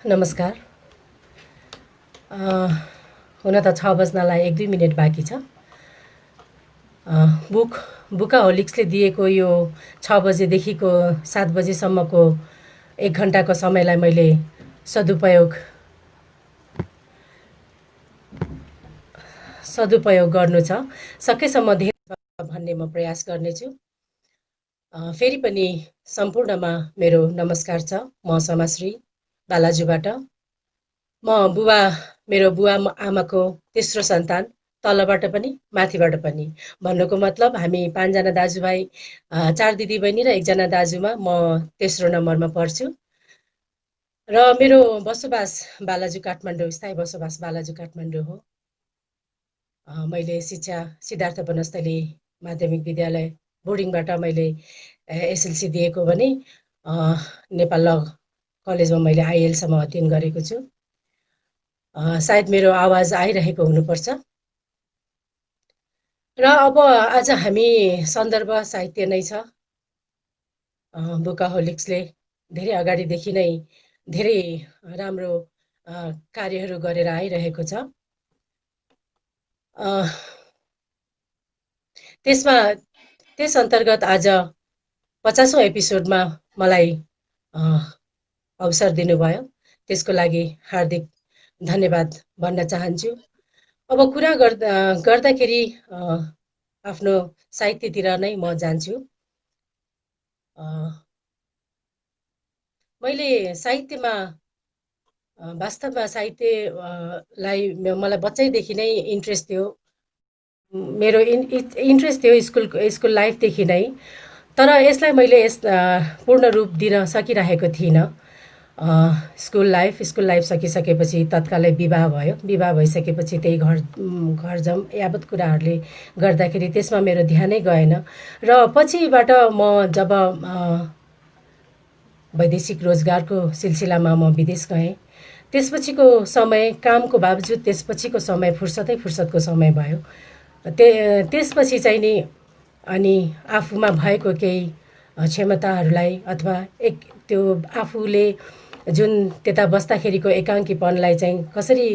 नमस्कार। हुन त 6 बज्नलाई 1-2 मिनेट बाँकी छ। बुकाहोलिक्सले दिएको यो 6 बजेदेखिको 7 बजेसम्मको 1 घन्टाको समयलाई मैले सदुपयोग गर्नु छ। सकेसम्म धेरै भन्ने म प्रयास गर्नेछु। फेरि पनि सम्पूर्णमा मेरो नमस्कार छ। म समाश्री बालाजुबाट। मेरो बुवा आमाको तेस्रो सन्तान, तलबाट पनि माथिबाट पनि। भन्नुको मतलब हामी 5 जना दाजुभाइ, 4 दिदीबहिनी र 1 जना दाजुमा म तेस्रो नम्बरमा पर्छु। र मेरो बसोबास बालाजु काठमाडौँ, स्थायी बसोबास बालाजु काठमाडौँ हो। मैले शिक्षा सिद्धार्थ वनस्थली माध्यमिक विद्यालय बोर्डिङबाट मैले एसएलसी दिएको भने नेपाल ल कलेजमा मैले आइएलसम्म अध्ययन गरेको छु। सायद मेरो आवाज आइरहेको हुनुपर्छ। र अब आज हामी सन्दर्भ साहित्य नै छ। बुकाहोलिक्सले धेरै अगाडिदेखि नै धेरै राम्रो कार्यहरू गरेर आइरहेको छ। त्यस अन्तर्गत आज 50औं एपिसोडमा मलाई अवसर दिनुभयो। त्यसको लागि हार्दिक धन्यवाद भन्न चाहन्छु। अब कुरा गर्दाखेरि आफ्नो साहित्यतिर नै म जान्छु। मैले साहित्यमा वास्तवमा साहित्यलाई मलाई बच्चैदेखि नै इन्ट्रेस्ट थियो। मेरो इन्ट्रेस्ट थियो स्कुल लाइफदेखि नै। तर यसलाई मैले पूर्ण रूप दिन सकिरहेको थिइनँ। स्कुल लाइफ सकिसकेपछि तत्कालै विवाह भयो। विवाह भइसकेपछि त्यही घरजम यावत कुराहरूले गर्दाखेरि त्यसमा मेरो ध्यानै गएन। र पछिबाट म जब वैदेशिक रोजगारको सिलसिलामा म विदेश गएँ, त्यसपछिको समय कामको बावजुद त्यसपछिको समय फुर्सदको समय भयो। त्यसपछि चाहिँ नि अनि आफूमा भएको केही क्षमताहरूलाई अथवा त्यो आफूले जुन त्यता बस्दाखेरिको एकाङ्कीपनलाई चाहिँ कसरी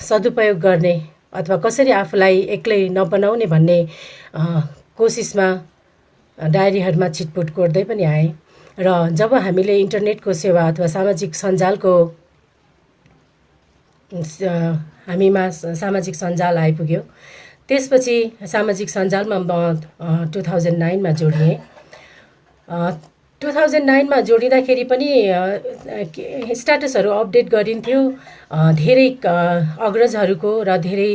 सदुपयोग गर्ने अथवा कसरी आफूलाई एक्लै नबनाउने भन्ने कोसिसमा डायरीहरूमा छिटपुट कोर्दै पनि आएँ। र जब हामीले इन्टरनेटको सेवा अथवा सामाजिक सञ्जाल आइपुग्यो, त्यसपछि सामाजिक सञ्जालमा म 2009मा जोडिएँ। 2009मा जोडिँदाखेरि पनि स्ट्याटसहरू अपडेट गरिन्थ्यो। धेरै अग्रजहरूको र धेरै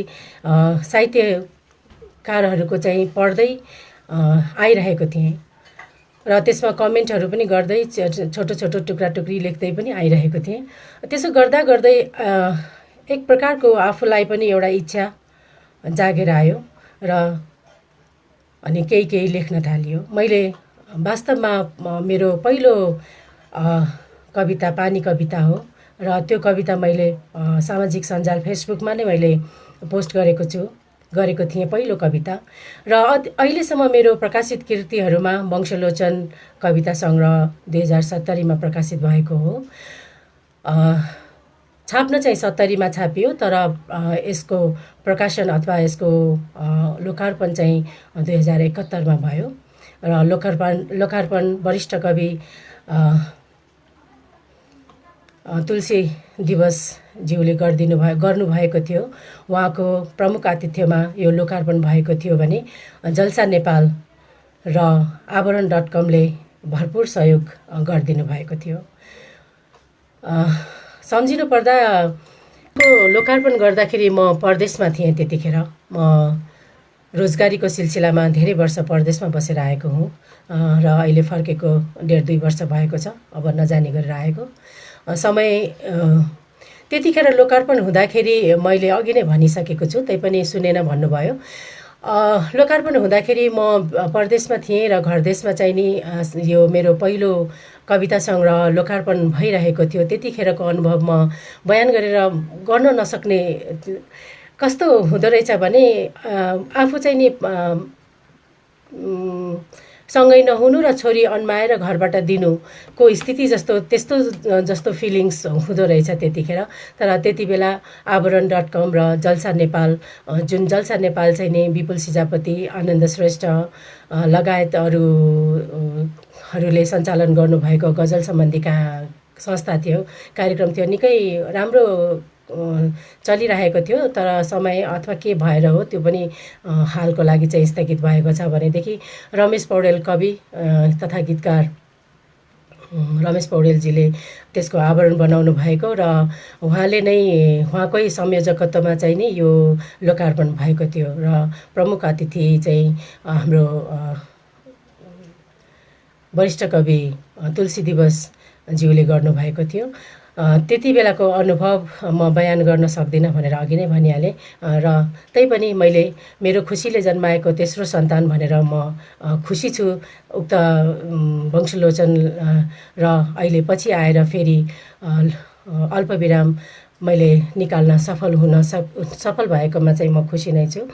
साहित्यकारहरूको चाहिँ पढ्दै आइरहेको थिएँ र त्यसमा कमेन्टहरू पनि गर्दै छोटो छोटो टुक्रा टुक्री लेख्दै पनि आइरहेको थिएँ। त्यसो गर्दा गर्दै एक प्रकारको आफूलाई पनि एउटा इच्छा जागेर आयो र अनि केही लेख्न थालियो। मैले वास्तवमा मेरो पहिलो कविता पानी कविता हो र त्यो कविता मैले सामाजिक सञ्जाल फेसबुकमा नै मैले पोस्ट गरेको थिएँ पहिलो कविता। र अहिलेसम्म मेरो प्रकाशित कृतिहरूमा वंशलोचन कविता सङ्ग्रह 2070मा प्रकाशित भएको हो। छाप्न चाहिँ 70मा छापियो, तर यसको प्रकाशन अथवा यसको लोकार्पण चाहिँ 2071मा भयो। र लोकार्पण वरिष्ठ कवि तुलसी दिवसज्यूले गर्नुभएको थियो। उहाँको प्रमुख आतिथ्यमा यो लोकार्पण भएको थियो भने जलसा नेपाल र आवरण.com ले भरपुर सहयोग गरिदिनु भएको थियो। सम्झिनु पर्दा लोकार्पण गर्दाखेरि म परदेशमा थिएँ। त्यतिखेर म रोजगारीको सिलसिलामा धेरै वर्ष परदेशमा बसेर आएको हुँ र अहिले फर्केको 1.5-2 वर्ष भएको छ। अब नजाने गरेर आएको समय त्यतिखेर लोकार्पण हुँदाखेरि मैले अघि नै भनिसकेको छु, तैपनि सुनेन भन्नुभयो। लोकार्पण हुँदाखेरि म परदेशमा थिएँ र घरदेशमा चाहिँ नि यो मेरो पहिलो कविता सङ्ग्रह लोकार्पण भइरहेको थियो। त्यतिखेरको अनुभव म बयान गरेर गर्न नसक्ने कस्तो हुँदो रहेछ भने आफू चाहिँ नि सँगै नहुनु र छोरी अन्माएर घरबाट दिनुको स्थिति जस्तो फिलिङ्स हुँदो रहेछ त्यतिखेर। तर त्यति बेला आवरण.com र जलसा नेपाल, जुन जलसा नेपाल चाहिँ नि विपुल सिजापति, आनन्द श्रेष्ठ लगायत अरूहरूले सञ्चालन गर्नुभएको गजल सम्बन्धीका संस्था थियो, कार्यक्रम थियो, निकै राम्रो चलिरहेको थियो। तर समय अथवा के भएर हो त्यो पनि हालको लागि चाहिँ स्थगित भएको छ भनेदेखि रमेश पौडेल कवि तथा गीतकार रमेश पौडेलजीले त्यसको आवरण बनाउनु भएको र उहाँकै संयोजकत्वमा चाहिँ नि यो लोकार्पण भएको थियो र प्रमुख अतिथि चाहिँ हाम्रो वरिष्ठ कवि तुलसी दिवसज्यूले गर्नुभएको थियो। त्यति बेलाको अनुभव म बयान गर्न सक्दिनँ भनेर अघि नै भनिहालेँ। र तैपनि मैले मेरो खुसीले जन्माएको तेस्रो सन्तान भनेर म खुसी छु। उक्त वंशलोचन र अहिले पछि आएर फेरि अल्पविराम मैले निकाल्न सफल भएकोमा चाहिँ म खुसी नै छु।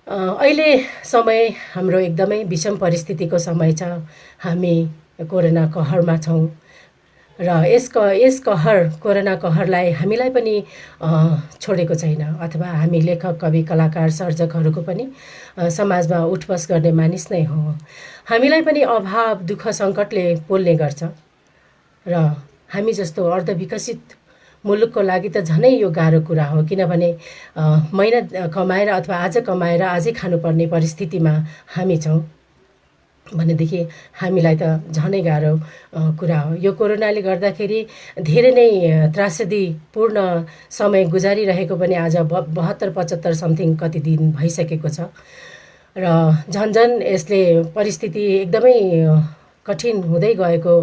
अहिले समय हाम्रो एकदमै विषम परिस्थितिको समय छ। हामी कोरोना कहरमा छौँ र यस कोरोना कहरलाई हामीलाई पनि छोडेको छैन, अथवा हामी लेखक, कवि, कलाकार, सर्जकहरूको पनि समाजमा उठबस गर्ने मानिस नै हो। हामीलाई पनि अभाव, दुःख, सङ्कटले पोल्ने गर्छ र हामी जस्तो अर्धविकसित मुलुकको लागि त झनै यो गाह्रो कुरा हो। किनभने महिना कमाएर अथवा आज कमाएर आजै खानुपर्ने परिस्थितिमा हामी छौँ भनेदेखि हामीलाई त झनै गाह्रो कुरा हो। यो कोरोनाले गर्दाखेरि धेरै नै त्रासदीपूर्ण समय गुजारिरहेको पनि आज 72-75 समथिङ कति दिन भइसकेको छ र झन्झन यसले परिस्थिति एकदमै कठिन हुँदै गएको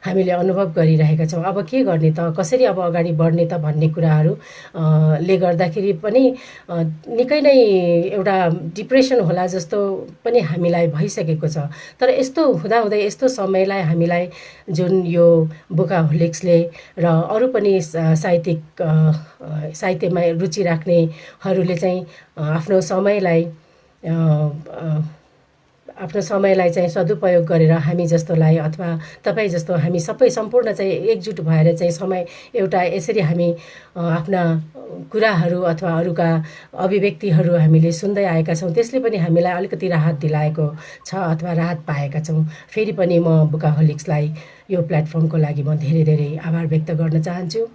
हामीले अनुभव गरिरहेका छौँ। अब के गर्ने त, कसरी अब अगाडि बढ्ने त भन्ने कुराहरू ले गर्दाखेरि पनि निकै नै एउटा डिप्रेसन होला जस्तो पनि हामीलाई भइसकेको छ। तर यस्तो हुँदाहुँदै यस्तो समयलाई हामीलाई जुन यो बुकाहोलिक्सले र अरू पनि साहित्यमा रुचि राख्नेहरूले चाहिँ आफ्नो समयलाई चाहिँ सदुपयोग गरेर हामी जस्तोलाई अथवा तपाईँ जस्तो हामी सबै सम्पूर्ण चाहिँ एकजुट भएर चाहिँ समय एउटा यसरी हामी आफ्ना कुराहरू अथवा अरूका अभिव्यक्तिहरू हामीले सुन्दै आएका छौँ, त्यसले पनि हामीलाई अलिकति राहत दिलाएको छ अथवा राहत पाएका छौँ। फेरि पनि म बुकाहोलिक्सलाई यो प्लेटफर्मको लागि म धेरै धेरै आभार व्यक्त गर्न चाहन्छु।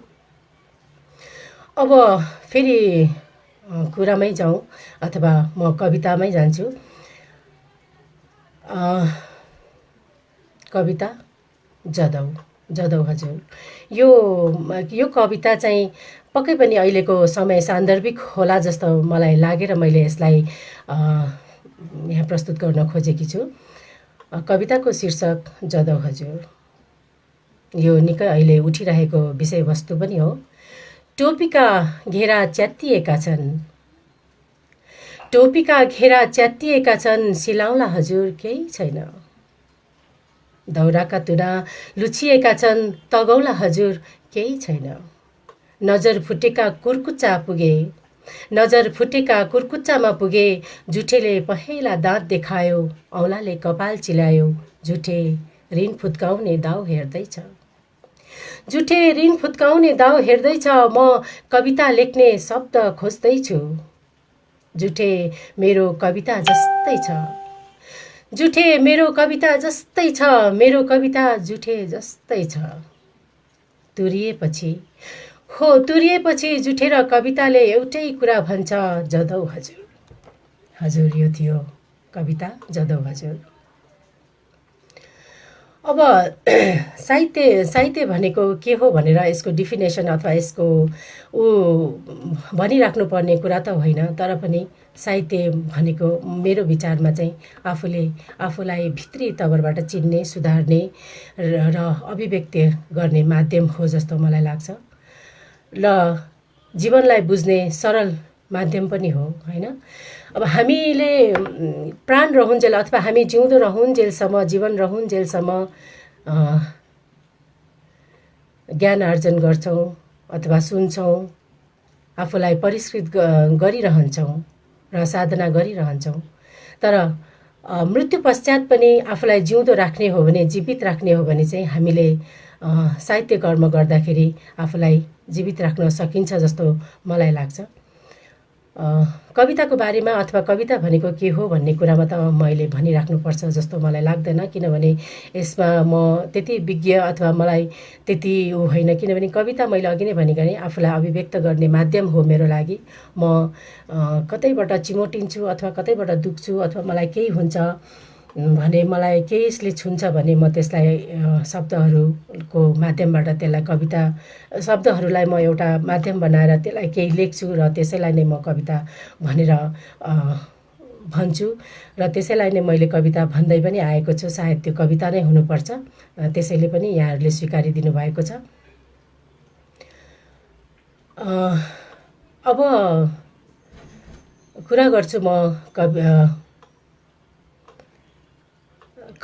अब फेरि कुरामै जाउँ अथवा म कवितामै जान्छु। कविता जदौ हजुर। यो कविता चाहिँ पक्कै पनि अहिलेको समय सान्दर्भिक होला जस्तो मलाई लागेर मैले यसलाई यहाँ प्रस्तुत गर्न खोजेकी छु। कविताको शीर्षक जदौ हजुर। यो निकै अहिले उठिरहेको विषयवस्तु पनि हो। टोपीका घेरा च्यात्तिएका छन्, टोपीका घेरा च्यात्तिएका छन्, सिलाउला हजुर केही छैन। दौराका तुना लुचिएका छन्, तगौला हजुर केही छैन। नजर फुटेका कुर्कुच्चामा पुगे, जुठेले पहेँला दाँत देखायो, औँलाले कपाल चिलायो, जुठे ऋण फुत्काउने दाउ हेर्दैछ। जुठे ऋण फुत्काउने दाउ हेर्दैछ, म कविता लेख्ने शब्द खोज्दैछु। जुठे मेरो कविता जस्तै छ, जुठे मेरो कविता जस्तै छ, मेरो कविता जुठे जस्तै छ। तुरिएपछि जुठे र कविताले एउटै कुरा भन्छ, जदौ हजुर। हजुर, यो थियो कविता जदौ हजुर। अब साहित्य भनेको के हो भनेर यसको डिफिनेसन अथवा यसको भनिराख्नु पर्ने कुरा त होइन, तर पनि साहित्य भनेको मेरो विचारमा चाहिँ आफूलाई भित्री तवरबाट चिन्ने, सुधार्ने र अभिव्यक्ति गर्ने माध्यम हो जस्तो मलाई लाग्छ। र जीवनलाई बुझ्ने सरल माध्यम पनि हो, होइन? अब हामीले प्राण रहन्जेल अथवा हामी जिउँदो रहन्जेलसम्म, जीवन रहन्जेलसम्म ज्ञान आर्जन गर्छौँ अथवा सुन्छौँ, आफूलाई परिष्कृत गरिरहन्छौँ र साधना गरिरहन्छौँ। तर मृत्यु पश्चात पनि आफूलाई जिउँदो राख्ने हो भने, जीवित राख्ने हो भने चाहिँ हामीले साहित्य कर्म गर्दाखेरि आफूलाई जीवित राख्न सकिन्छ जस्तो मलाई लाग्छ। कविताको बारेमा अथवा कविता भनेको के हो भन्ने कुरामा त मैले भनिराख्नुपर्छ जस्तो मलाई लाग्दैन, किनभने यसमा म त्यति विज्ञ अथवा मलाई त्यति होइन। किनभने कविता मैले अघि नै भनेको नि आफूलाई अभिव्यक्त गर्ने माध्यम हो मेरो लागि। म कतैबाट चिमोटिन्छु अथवा कतैबाट दुख्छु अथवा मलाई केही हुन्छ भने, मलाई केहीले छुन्छ भने म त्यसलाई शब्दहरूको माध्यमबाट त्यसलाई कविता शब्दहरूलाई म एउटा माध्यम बनाएर त्यसलाई केही लेख्छु र त्यसैलाई नै म कविता भनेर भन्छु र त्यसैलाई नै मैले कविता भन्दै पनि आएको छु। सायद त्यो कविता नै हुनुपर्छ, त्यसैले पनि यहाँहरूले स्वीकारिदिनु भएको छ। अब कुरा गर्छु म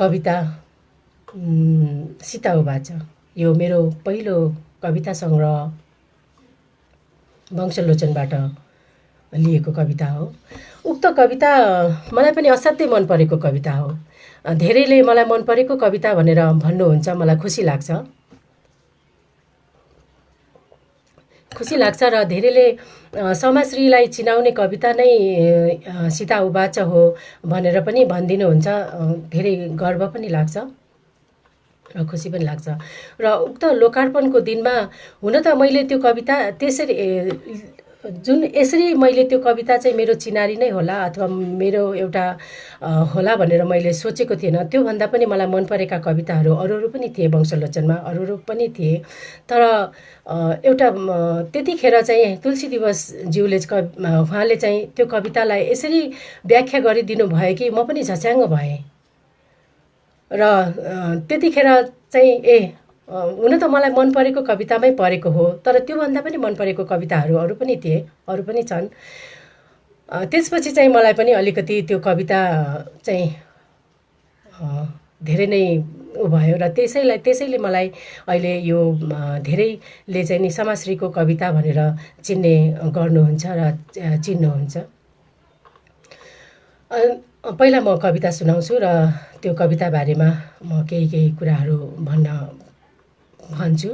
कविता सीता उवाच। यो मेरो पहिलो कविता सङ्ग्रह वंशलोचनबाट लिएको कविता हो। उक्त कविता मलाई पनि असाध्यै मन परेको कविता हो। धेरैले मलाई मन परेको कविता भनेर भन्नुहुन्छ, मलाई खुसी लाग्छ र धेरैले समाजश्रीलाई चिनाउने कविता नै सीता उवाच हो भनेर पनि भनिदिनुहुन्छ। धेरै गर्व पनि लाग्छ र खुसी पनि लाग्छ। र उक्त लोकार्पणको दिनमा हुन त मैले त्यो कविता त्यसरी यसरी मैले त्यो कविता चाहिँ मेरो चिनारी नै होला अथवा मेरो एउटा होला भनेर मैले सोचेको थिएन। त्योभन्दा पनि मलाई मन परेका कविताहरू अरू पनि थिए वंशलोचनमा, अरू पनि थिए। तर एउटा त्यतिखेर चाहिँ तुलसी दिवसज्यूले उहाँले चाहिँ त्यो कवितालाई यसरी व्याख्या गरिदिनु भयो कि म पनि झच्याङ्ग भएँ। र त्यतिखेर चाहिँ हुन त मलाई मन परेको कवितामै परेको हो, तर त्योभन्दा पनि मन परेको कविताहरू अरू पनि थिए, अरू पनि छन्। त्यसपछि चाहिँ मलाई पनि अलिकति त्यो कविता चाहिँ धेरै नै भयो र त्यसैले मलाई अहिले यो धेरैले चाहिँ नि समाजश्रीको कविता भनेर चिन्ने गर्नुहुन्छ र चिन्नुहुन्छ। पहिला म कविता सुनाउँछु र त्यो कविता बारेमा म केही कुराहरू भन्छु,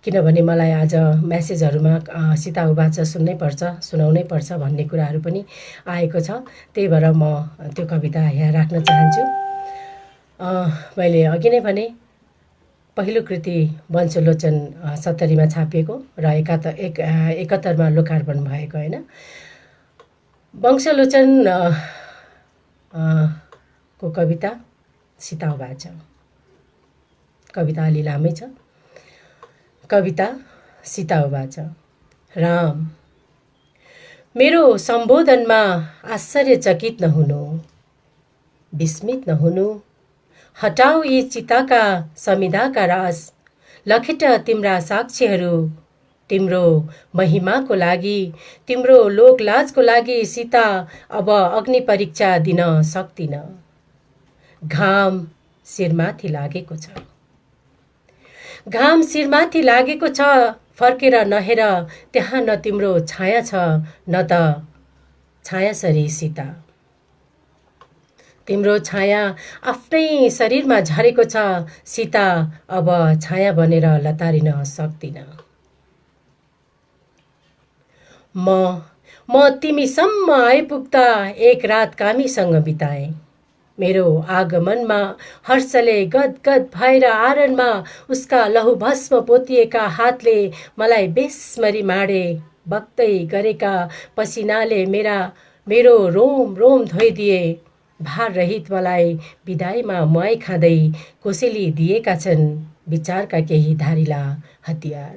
किनभने मलाई आज म्यासेजहरूमा सीता उवाच सुनाउनै पर्छ भन्ने कुराहरू पनि आएको छ। त्यही भएर म त्यो कविता यहाँ राख्न चाहन्छु। मैले अघि नै भने पहिलो कृति वंशलोचन 70मा छापिएको र 71मा लोकार्पण भएको होइन। वंशलोचन को कविता सीता उवाच। कविता अलि लामै छ। कविता सीता उवाच। राम, मेरो सम्बोधनमा आश्चर्यचकित नहुनु, विस्मित नहुनु। हटाऊ यी चिताका समिधाका रास, लखेट तिम्रा साक्षीहरू। तिम्रो महिमाको लागि, तिम्रो लोकलाजको लागि सीता अब अग्नि परीक्षा दिन सक्दिन। घाम शिरमाथि लागेको छ, घाम शिरमाथि लागेको छ। फर्केर नहेर, त्यहाँ न तिम्रो छाया छ न त छाया सरी सीता। तिम्रो छाया आफ्नै शरीरमा झरेको छ। सीता अब छाया बनेर लतारिन सक्दिन। म तिमीसम्म आइपुग्दा एक रात कामीसँग बिताएँ। मेरो आगमनमा हर्षले गदगद भएर आरनमा उसका लहुभस्म पोतिएका हातले मलाई बेसमरी माडे। बग्दै गरेका पसिनाले मेरो रोम रोम धोइदिए। भार रहित मलाई विदाईमा मुहाई खाँदै कोसेली दिएका छन् विचारका केही धारिला हतियार।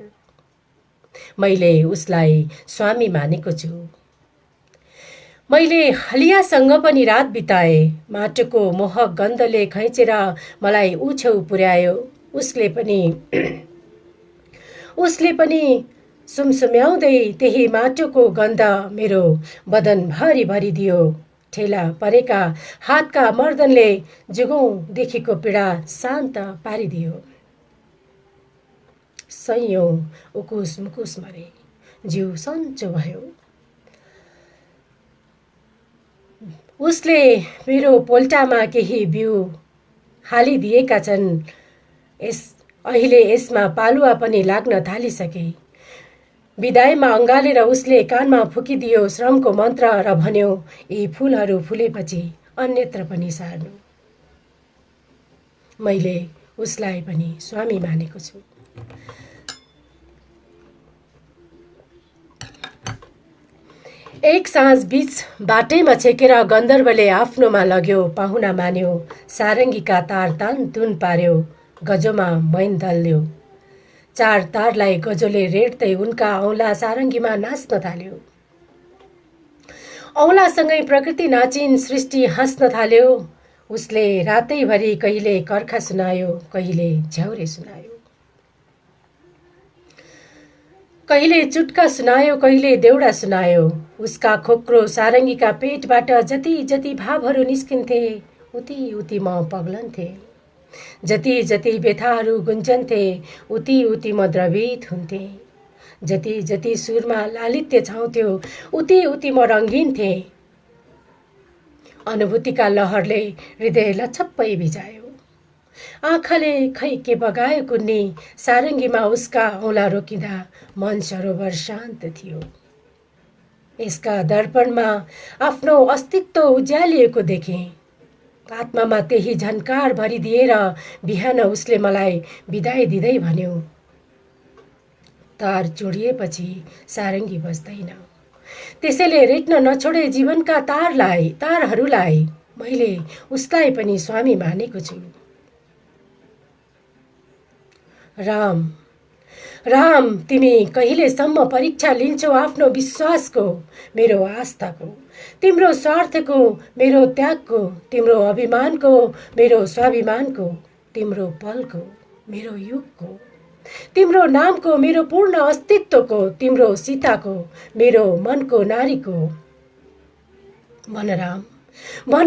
मैले उसलाई स्वामी मानेको छु। मैले हलियासँग पनि रात बिताएँ। माटोको मोहक गन्धले खैचेर मलाई ऊ छेउ पुर्यायो। उसले पनि सुमसुम्याउँदै त्यही माटोको गन्ध मेरो बदन भरिदियो। ठेला परेका हातका मर्दनले जुगौँदेखिको पीडा शान्त पारिदियो। सयौं उकुस मुकुस मरे, जिउ सन्चो भयो। उसले मेरो पोल्टामा केही बिउ हालिदिएका छन्। अहिले यसमा पालुवा पनि लाग्न थालिसके। बिदाईमा अँगालेर उसले कानमा फुकिदियो श्रमको मन्त्र र भन्यो, यी फुलहरू फुलेपछि अन्यत्र पनि सार्नु। मैले उसलाई पनि स्वामी मानेको छु। एक साँझ बीच बाटैमा छेकेर गन्धर्वले आफ्नोमा लग्यो, पाहुना मान्यो। सारङ्गीका तार तान तुन पार्यो, गजोमा मैन दल्यो। चार तारलाई गजोले रेड्दै उनका औँला सारङ्गीमा नाच्न थाल्यो। औँलासँगै प्रकृति नाचिन्, सृष्टि हाँस्न थाल्यो। उसले रातैभरि कहिले कर्खा सुनायो, कहिले झ्याउरे सुनायो। कहिले चुट्का सुनायो, कहिले देउडा सुनायो। उसका खोक्रो सारङ्गीका पेटबाट जति जति भावहरू निस्किन्थे, उति उति म पग्लन्थे। जति जति व्यथाहरू गुन्जन्थे, उति उति म द्रवित हुन्थे। जति जति सुरमा लालित्य छाउँथ्यो, उति उति म रङ्गिन्थे। अनुभूतिका लहरले हृदय लछप्पै भिजायो। आँखाले खै के बगायो कुन्नी, सारङ्गीमा उसका औँला रोकिँदा मन सरोवर शान्त थियो। यसका दर्पणमा आफ्नो अस्तित्व उज्यालिएको देखेँ। आत्मामा त्यही झन्कार भरिदिएर बिहान उसले मलाई बिदाई दिँदै भन्यो, तार जोडिएपछि सारङ्गी बज्दैन। त्यसैले रेट्न नछोडे जीवनका तारहरूलाई। मैले उसलाई पनि स्वामी मानेको छु। राम राम, तिमी कहिलेसम्म परीक्षा लिन्छौ आफ्नो विश्वासको, मेरो आस्थाको। तिम्रो स्वार्थको, मेरो त्यागको। तिम्रो अभिमानको, मेरो स्वाभिमानको। तिम्रो पलको, मेरो युगको। तिम्रो नामको, मेरो पूर्ण अस्तित्वको। तिम्रो सीताको, मेरो मनको नारीको। भन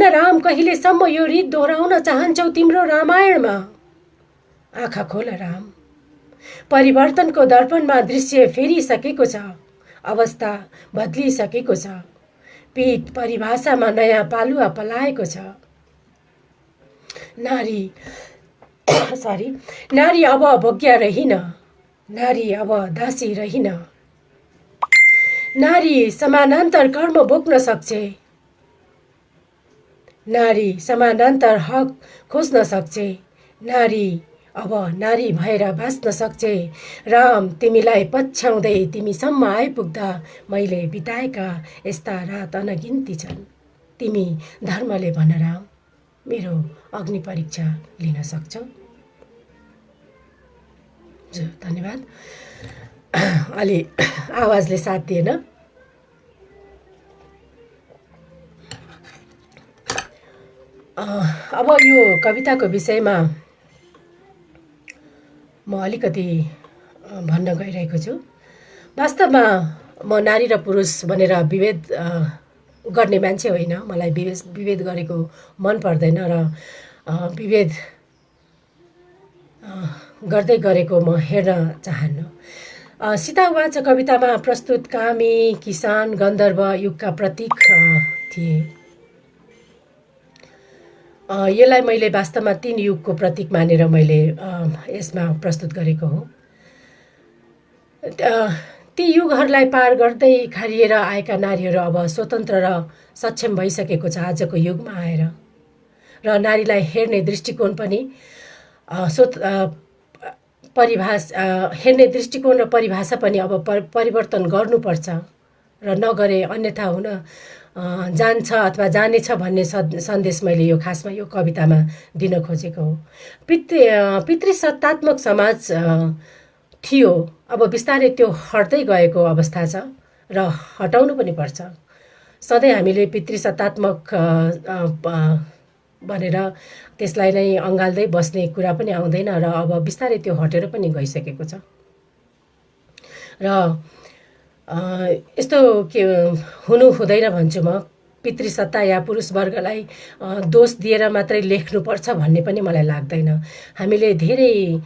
राम, कहिलेसम्म यो रीत दोहोऱ्याउन चाहन्छौ तिम्रो रामायणमा? आँखा खोल राम, परिवर्तनको दर्पणमा दृश्य फेरिसकेको छ। अवस्था बदलिसकेको छ। पीठ परिभाषामा नयाँ पालुवा पलाएको छ। नारी अब भोग्या रहिन। नारी अब दासी रहिन। नारी समानान्तर कर्म बोक्न सक्छे। नारी समानान्तर हक खोज्न सक्छे। नारी अब नारी भएर बाँच्न सक्छे। राम, तिमीलाई पछ्याउँदै तिमीसम्म आइपुग्दा मैले बिताएका यस्ता रात अनगिन्ती छन्। तिमी धर्मले भन राम, मेरो अग्नि परीक्षा लिन सक्छौ? धन्यवाद। अलि आवाजले साथ दिएन। अब यो कविताको विषयमा म अलिकति भन्न गइरहेको छु। वास्तवमा म नारी र पुरुष भनेर विभेद गर्ने मान्छे होइन। मलाई विभेद गरेको मन पर्दैन र विभेद गर्दै गरेको म हेर्न चाहन्न। सीतावाच कवितामा प्रस्तुत कामी, किसान, गन्धर्व युगका प्रतीक थिए। यसलाई मैले वास्तवमा 3 युगको प्रतीक मानेर मैले यसमा प्रस्तुत गरेको हो। ती युगहरूलाई पार गर्दै खारिएर आएका नारीहरू अब स्वतन्त्र र सक्षम भइसकेको छ आजको युगमा आएर। र नारीलाई हेर्ने दृष्टिकोण पनि हेर्ने दृष्टिकोण र परिभाषा पनि अब परिवर्तन गर्नुपर्छ र नगरे अन्यथा हुन जान्छ अथवा जानेछ भन्ने सन्देश मैले यो खासमा यो कवितामा दिन खोजेको हो। पितृसत्तात्मक समाज थियो, अब बिस्तारै त्यो हट्दै गएको अवस्था छ र हटाउनु पनि पर्छ। सधैँ हामीले पितृसत्तात्मक भनेर त्यसलाई नै अँगाल्दै बस्ने कुरा पनि आउँदैन र अब बिस्तारै त्यो हटेर पनि गइसकेको छ। र यस्तो के हुनु हुँदैन भन्छु म। पितृसत्ता या पुरुष वर्गलाई दोष दिएर मात्रै लेख्नुपर्छ भन्ने पनि मलाई लाग्दैन। हामीले धेरै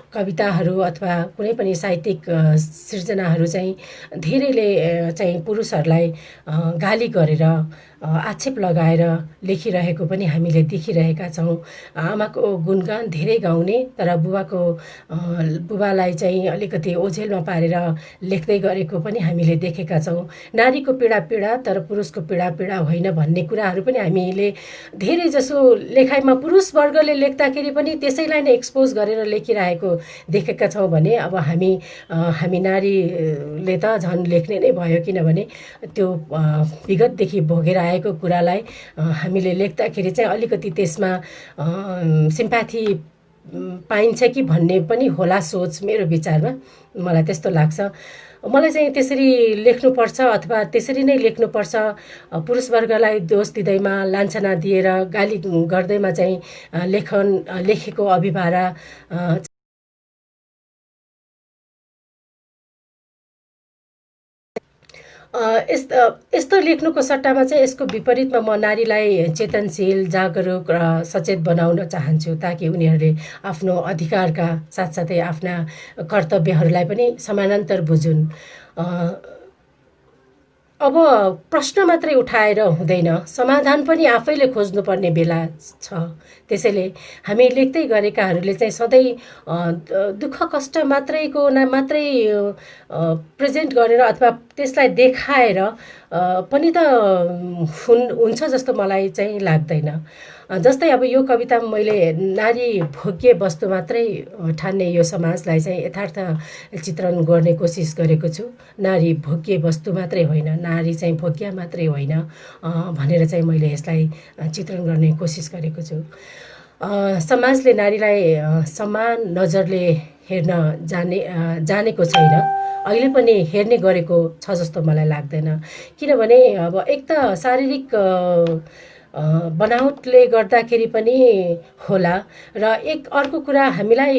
कविताहरू अथवा कुनै पनि साहित्यिक सिर्जनाहरू चाहिँ धेरैले चाहिँ पुरुषहरूलाई गाली गरेर आक्षेप लगाएर लेखिरहेको पनि हामीले देखिरहेका छौँ। आमाको गुणगान धेरै गाउने तर बुबालाई चाहिँ अलिकति ओझेलमा पारेर लेख्दै गरेको पनि हामीले देखेका छौँ। नारीको पीडा पीडा तर पुरुषको पीडा पीडा होइन भन्ने कुराहरू पनि हामीले धेरै जसो लेखाइमा पुरुष वर्गले लेख्दाखेरि पनि त्यसैलाई नै एक्सपोज गरेर लेखिरहेको देखेका छौँ भने अब हामी नारीले त झन् लेख्ने नै भयो, किनभने त्यो विगतदेखि भोगेर आएको कुरालाई हामीले लेख्दाखेरि चाहिँ अलिकति त्यसमा सिम्प्याथी पाइन्छ कि भन्ने पनि होला सोच। मेरो विचारमा मलाई त्यस्तो लाग्छ। मलाई चाहिँ त्यसरी लेख्नुपर्छ अथवा त्यसरी नै लेख्नुपर्छ, पुरुष वर्गलाई दोष दिँदैमा लान्छना दिएर गाली गर्दैमा चाहिँ लेखेको अभिभारा यस्तो लेख्नुको सट्टामा चाहिँ यसको विपरीतमा म नारीलाई चेतनशील, जागरुक र सचेत बनाउन चाहन्छु, ताकि उनीहरूले आफ्नो अधिकारका साथसाथै आफ्ना कर्तव्यहरूलाई पनि समानान्तर बुझुन्। अब प्रश्न मात्रै उठाएर हुँदैन, समाधान पनि आफैले खोज्नुपर्ने बेला छ। त्यसैले हामी लेख्दै गरेकाहरूले चाहिँ सधैँ दुःख कष्ट मात्रै प्रेजेन्ट गरेर अथवा त्यसलाई देखाएर पनि त हुन्छ जस्तो मलाई चाहिँ लाग्दैन। जस्तै अब यो कवितामा मैले नारी भोग्य वस्तु मात्रै ठान्ने यो समाजलाई चाहिँ यथार्थ चित्रण गर्ने कोसिस गरेको छु। नारी भोग्य वस्तु मात्रै होइन, नारी चाहिँ भोग्या मात्रै होइन भनेर चाहिँ मैले यसलाई चित्रण गर्ने कोसिस गरेको छु। समाजले नारीलाई समान नजरले हेर्न जानेको छैन, अहिले पनि हेर्ने गरेको छ जस्तो मलाई लाग्दैन। किनभने अब एक त शारीरिक बनावटले गर्दाखेरि पनि होला, र एक अर्को कुरा हामीलाई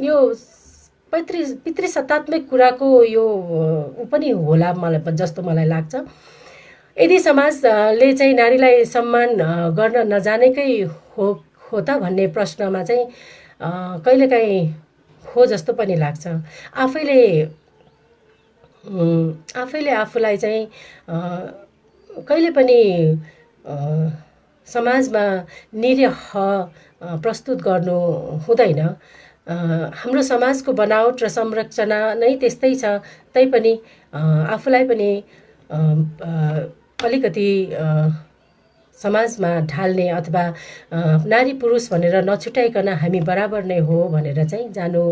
यो पितृसत्तात्मक कुराको यो पनि होला जस्तो मलाई लाग्छ। यदि समाजले चाहिँ नारीलाई सम्मान गर्न नजानेकै हो त भन्ने प्रश्नमा चाहिँ कहिलेकाहीँ हो जस्तो पनि लाग्छ। आफैले आफूलाई चाहिँ कहिले पनि समाजमा निरीह प्रस्तुत गर्नु हुँदैन। हाम्रो समाजको बनावट र संरचना नै त्यस्तै छ। तैपनि आफूलाई पनि अलिकति समाजमा ढाल्ने अथवा नारी पुरुष भनेर नछुटाइकन हामी बराबर नै हो भनेर चाहिँ जानु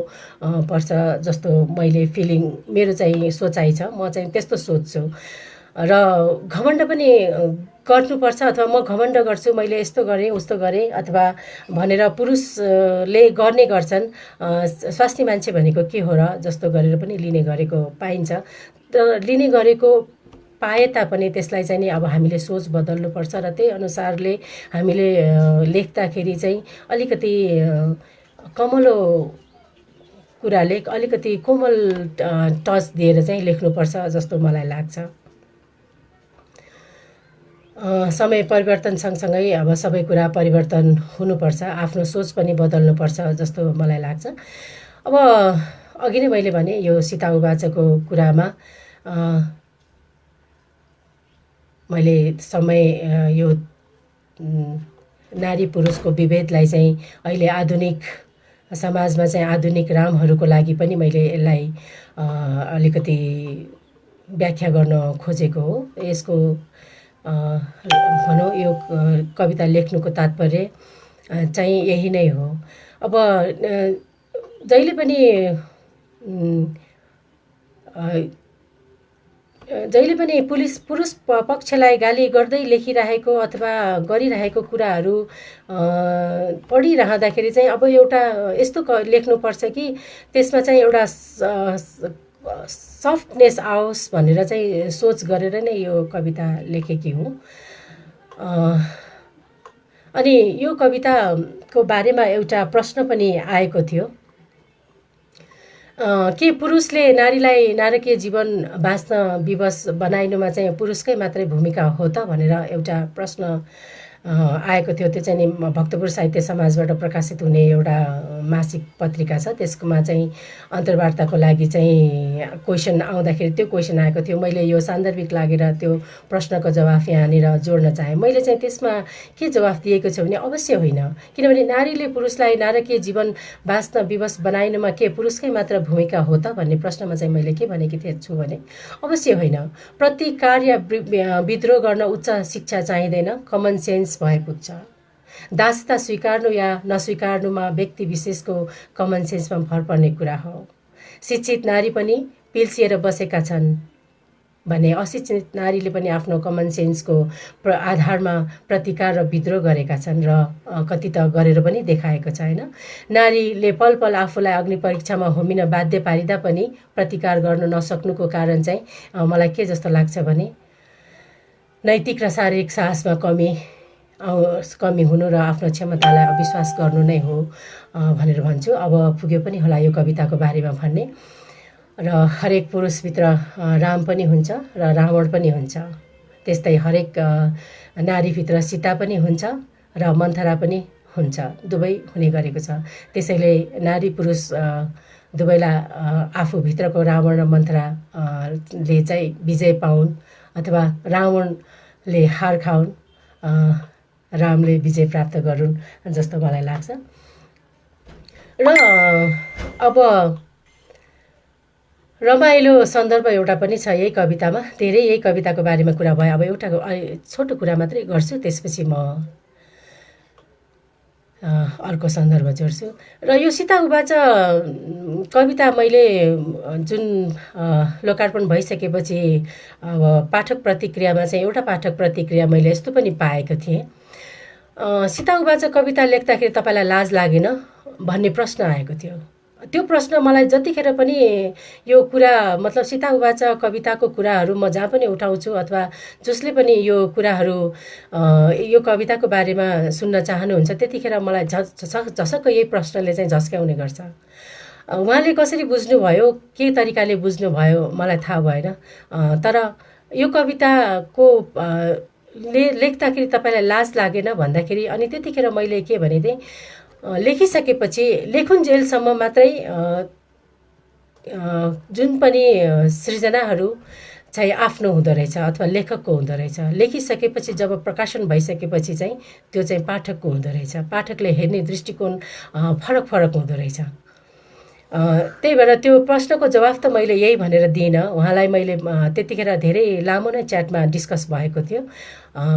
पर्छ जस्तो मेरो चाहिँ सोचाइ छ। म चाहिँ त्यस्तो सोच्छु। र घमण्ड पनि गर्नुपर्छ अथवा म घमण्ड गर्छु, मैले यस्तो गरेँ उस्तो गरेँ अथवा भनेर पुरुषले गर्ने गर्छन्। स्वास्नी मान्छे भनेको के हो र जस्तो गरेर पनि लिने गरेको पाइन्छ। तर लिने गरेको पाए तापनि त्यसलाई चाहिँ नि अब हामीले सोच बदल्नुपर्छ र त्यही अनुसारले हामीले लेख्दाखेरि चाहिँ अलिकति कमलो कुराले अलिकति कोमल टच दिएर चाहिँ लेख्नुपर्छ जस्तो मलाई लाग्छ। समय परिवर्तन सँगसँगै अब सबै कुरा परिवर्तन हुनुपर्छ, आफ्नो सोच पनि बदल्नुपर्छ जस्तो मलाई लाग्छ। अब अघि नै मैले भने यो सीता उवाचको कुरामा मैले यो नारी पुरुषको विभेदलाई चाहिँ अहिले आधुनिक समाजमा चाहिँ आधुनिक रामहरूको लागि पनि मैले यसलाई अलिकति व्याख्या गर्न खोजेको हो। यसको भनौँ यो कविता लेख्नुको तात्पर्य चाहिँ यही नै हो। अब जहिले पनि पुरुष पक्षलाई गाली गर्दै लेखिरहेको अथवा गरिरहेको कुराहरू पढिरहँदाखेरि चाहिँ अब एउटा यस्तो लेख्नुपर्छ कि त्यसमा चाहिँ एउटा सफ्टनेस आओस् भनेर चाहिँ सोच गरेर नै यो कविता लेखेकी हुँ। अनि यो कविताको बारेमा एउटा प्रश्न पनि आएको थियो, के पुरुषले नारीलाई नारकीय जीवन बाँच्न विवश बनाइनुमा चाहिँ पुरुषकै मात्रै भूमिका हो त भनेर एउटा प्रश्न आएको थियो। त्यो चाहिँ नि भक्तपुर साहित्य समाजबाट प्रकाशित हुने एउटा मासिक पत्रिका छ। त्यसकोमा चाहिँ अन्तर्वार्ताको लागि चाहिँ क्वेसन आउँदाखेरि त्यो क्वेसन आएको थियो। मैले यो सान्दर्भिक लागेर त्यो प्रश्नको जवाफ यहाँनिर जोड्न चाहेँ। मैले चाहिँ त्यसमा के जवाफ दिएको छु भने अवश्य होइन, किनभने नारीले पुरुषलाई नारकीय जीवन बाँच्न विवश बनाइनुमा के पुरुषकै मात्र भूमिका हो त भन्ने प्रश्नमा चाहिँ मैले के भनेकी छु भने अवश्य होइन। प्रतिकार या विद्रोह गर्न उच्च शिक्षा चाहिँदैन, कमन सेन्स भए पुग्छ। दासता स्वीकार्नु या नस्वीकार्नुमा व्यक्ति विशेषको कमन सेन्समा भर पर्ने कुरा हो। शिक्षित नारी पनि पिल्सिएर बसेका छन् भने अशिक्षित नारीले पनि आफ्नो कमन सेन्सको आधारमा प्रतिकार र विद्रोह गरेका छन् र कति त गरेर पनि देखाएको छ होइन। नारीले पल पल आफूलाई अग्नि परीक्षामा होमिन बाध्य पारिँदा पनि प्रतिकार गर्न नसक्नुको कारण चाहिँ मलाई के जस्तो लाग्छ भने नैतिक र शारीरिक साहसमा कमी हुनु र आफ्नो क्षमतालाई अविश्वास गर्नु नै हो भनेर भन्छु। अब पुग्यो पनि होला यो कविताको बारेमा भन्ने। र हरेक पुरुषभित्र राम पनि हुन्छ र रावण पनि हुन्छ, त्यस्तै हरेक नारीभित्र सीता पनि हुन्छ र मन्थरा पनि हुन्छ, दुवै हुने गरेको छ। त्यसैले नारी पुरुष दुवैलाई आफूभित्रको रावण र मन्थरा ले चाहिँ विजय पाउन् अथवा रावणले हार खाउन्, रामले विजय प्राप्त गरून् जस्तो मलाई लाग्छ। र अब रमाइलो सन्दर्भ एउटा पनि छ यही कवितामा। धेरै यही कविताको बारेमा कुरा भयो। अब एउटा छोटो कुरा मात्रै गर्छु, त्यसपछि म अर्को सन्दर्भ जोड्छु। र यो सीता उवाच कविता मैले जुन लोकार्पण भइसकेपछि अब पाठक प्रतिक्रियामा चाहिँ एउटा पाठक प्रतिक्रिया मैले यस्तो पनि पाएको थिएँ, सीता उवाच कविता लेख्दाखेरि तपाईँलाई लाज लागेन भन्ने प्रश्न आएको थियो। त्यो प्रश्न मलाई जतिखेर पनि यो कुरा मतलब सीता उवाच कविताको कुराहरू म जहाँ पनि उठाउँछु अथवा जसले पनि यो कुराहरू यो कविताको बारेमा सुन्न चाहनुहुन्छ त्यतिखेर मलाई झसक्क यही प्रश्नले चाहिँ झस्क्याउने गर्छ। उहाँले कसरी बुझ्नुभयो, के तरिकाले बुझ्नुभयो मलाई थाहा भएन, तर यो कविताको लेख्दाखेरि तपाईँलाई लाज लागेन भन्दाखेरि अनि त्यतिखेर मैले के भने थिएँ, लेखिसकेपछि लेखुन्जेलसम्म मात्रै जुन पनि सृजनाहरू चाहिँ आफ्नो हुँदो रहेछ अथवा लेखकको हुँदो रहेछ, लेखिसकेपछि जब प्रकाशन भइसकेपछि चाहिँ त्यो चाहिँ पाठकको हुँदो रहेछ। पाठकले हेर्ने दृष्टिकोण फरक फरक हुँदो रहेछ। त्यही भएर त्यो प्रश्नको जवाफ त मैले यही भनेर दिइनँ। उहाँलाई मैले त्यतिखेर धेरै लामो नै च्याटमा डिस्कस भएको थियो।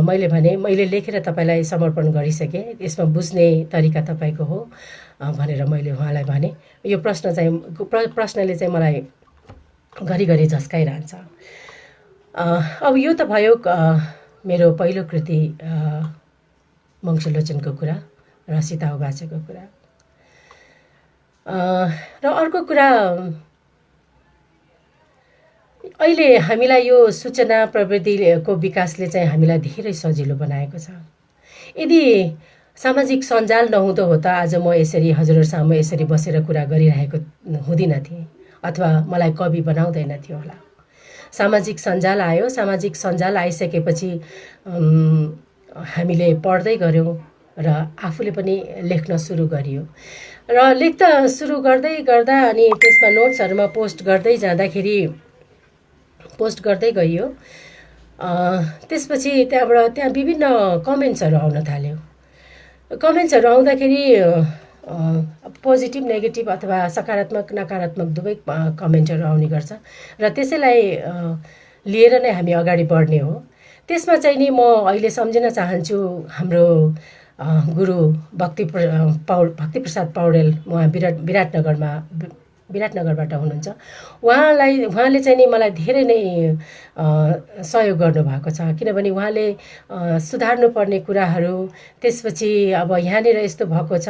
मैले भने मैले लेखेर तपाईँलाई समर्पण गरिसकेँ, यसमा बुझ्ने तरिका तपाईँको हो भनेर मैले उहाँलाई भने। यो प्रश्नले चाहिँ मलाई घरिघरि झस्काइरहन्छ। अब यो त भयो मेरो पहिलो कृति मङ्सुलोचनको कुरा र सीता उवाचको कुरा। र अर्को कुरा, अहिले हामीलाई यो सूचना प्रविधिको विकासले चाहिँ हामीलाई धेरै सजिलो बनाएको छ। यदि सामाजिक सञ्जाल नहुँदो हो त आज म यसरी हजुरहरू सामु यसरी बसेर कुरा गरिरहेको हुँदिन थिएँ अथवा मलाई कवि बनाउँदैन थियो होला। सामाजिक सञ्जाल आयो, सामाजिक सञ्जाल आइसकेपछि हामीले पढ्दै गऱ्यौँ र आफूले पनि लेख्न सुरु गरियो र लेख्न सुरु गर्दै गर्दा अनि त्यसमा नोट्सहरूमा पोस्ट गर्दै गइयो। त्यसपछि त्यहाँ विभिन्न कमेन्ट्सहरू आउन थाल्यो। कमेन्ट्सहरू आउँदाखेरि पोजिटिभ नेगेटिभ अथवा सकारात्मक नकारात्मक दुवै कमेन्टहरू आउने गर्छ र त्यसैलाई लिएर नै हामी अगाडि बढ्ने हो। त्यसमा चाहिँ नि म अहिले सम्झिन चाहन्छु हाम्रो गुरु भक्तिप्रसाद पौडेल, उहाँ विराटनगरबाट हुनुहुन्छ। उहाँले चाहिँ नि मलाई धेरै नै सहयोग गर्नुभएको छ, किनभने उहाँले सुधार्नुपर्ने कुराहरू, त्यसपछि अब यहाँनिर यस्तो भएको छ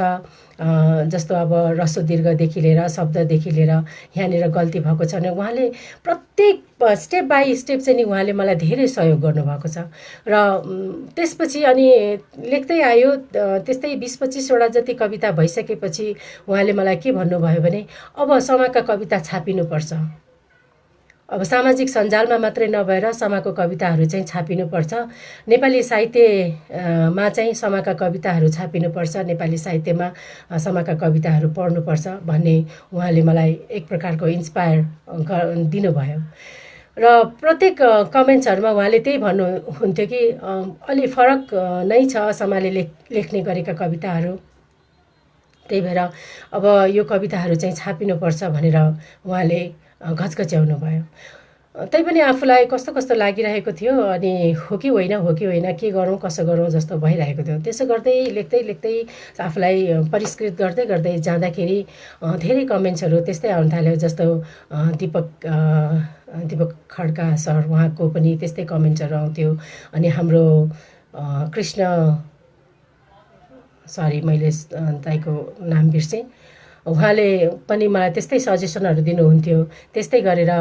जस्तो अब ह्रस्व दीर्घदेखि लिएर शब्ददेखि लिएर यहाँनिर गल्ती भएको छ भने उहाँले प्रत्येक स्टेप बाई स्टेप चाहिँ नि उहाँले मलाई धेरै सहयोग गर्नुभएको छ। र त्यसपछि अनि लेख्दै आयो, त्यस्तै 20-25वटा जति कविता भइसकेपछि उहाँले मलाई के भन्नुभयो भने अब समाजका कविता छापिनुपर्छ, अब सामाजिक सञ्जालमा मात्रै नभएर समाको कविताहरू चाहिँ छापिनुपर्छ। नेपाली साहित्यमा चाहिँ समाका कविताहरू छापिनुपर्छ, नेपाली साहित्यमा समाका कविताहरू पढ्नुपर्छ भन्ने उहाँले मलाई एक प्रकारको इन्स्पायर दिनुभयो। र प्रत्येक कमेन्ट्सहरूमा उहाँले त्यही भन्नुहुन्थ्यो कि अलि फरक नै छ समाले लेख्ने गरेका कविताहरू, त्यही भएर अब यो कविताहरू चाहिँ छापिनुपर्छ भनेर उहाँले घचघच्याउनु भयो। तैपनि आफूलाई कस्तो कस्तो लागिरहेको थियो, अनि हो कि होइन के गरौँ कसो गरौँ जस्तो भइरहेको थियो। त्यसो गर्दै लेख्दै आफूलाई परिष्कृत गर्दै जाँदाखेरि धेरै कमेन्ट्सहरू त्यस्तै आउन थाल्यो। जस्तो दीपक खड्का सर, उहाँको पनि त्यस्तै कमेन्ट्सहरू आउँथ्यो। अनि हाम्रो कृष्ण, सरी मैले दाइको नाम बिर्सेँ, उहाँले पनि मलाई त्यस्तै सजेसनहरू दिनुहुन्थ्यो। त्यस्तै गरेर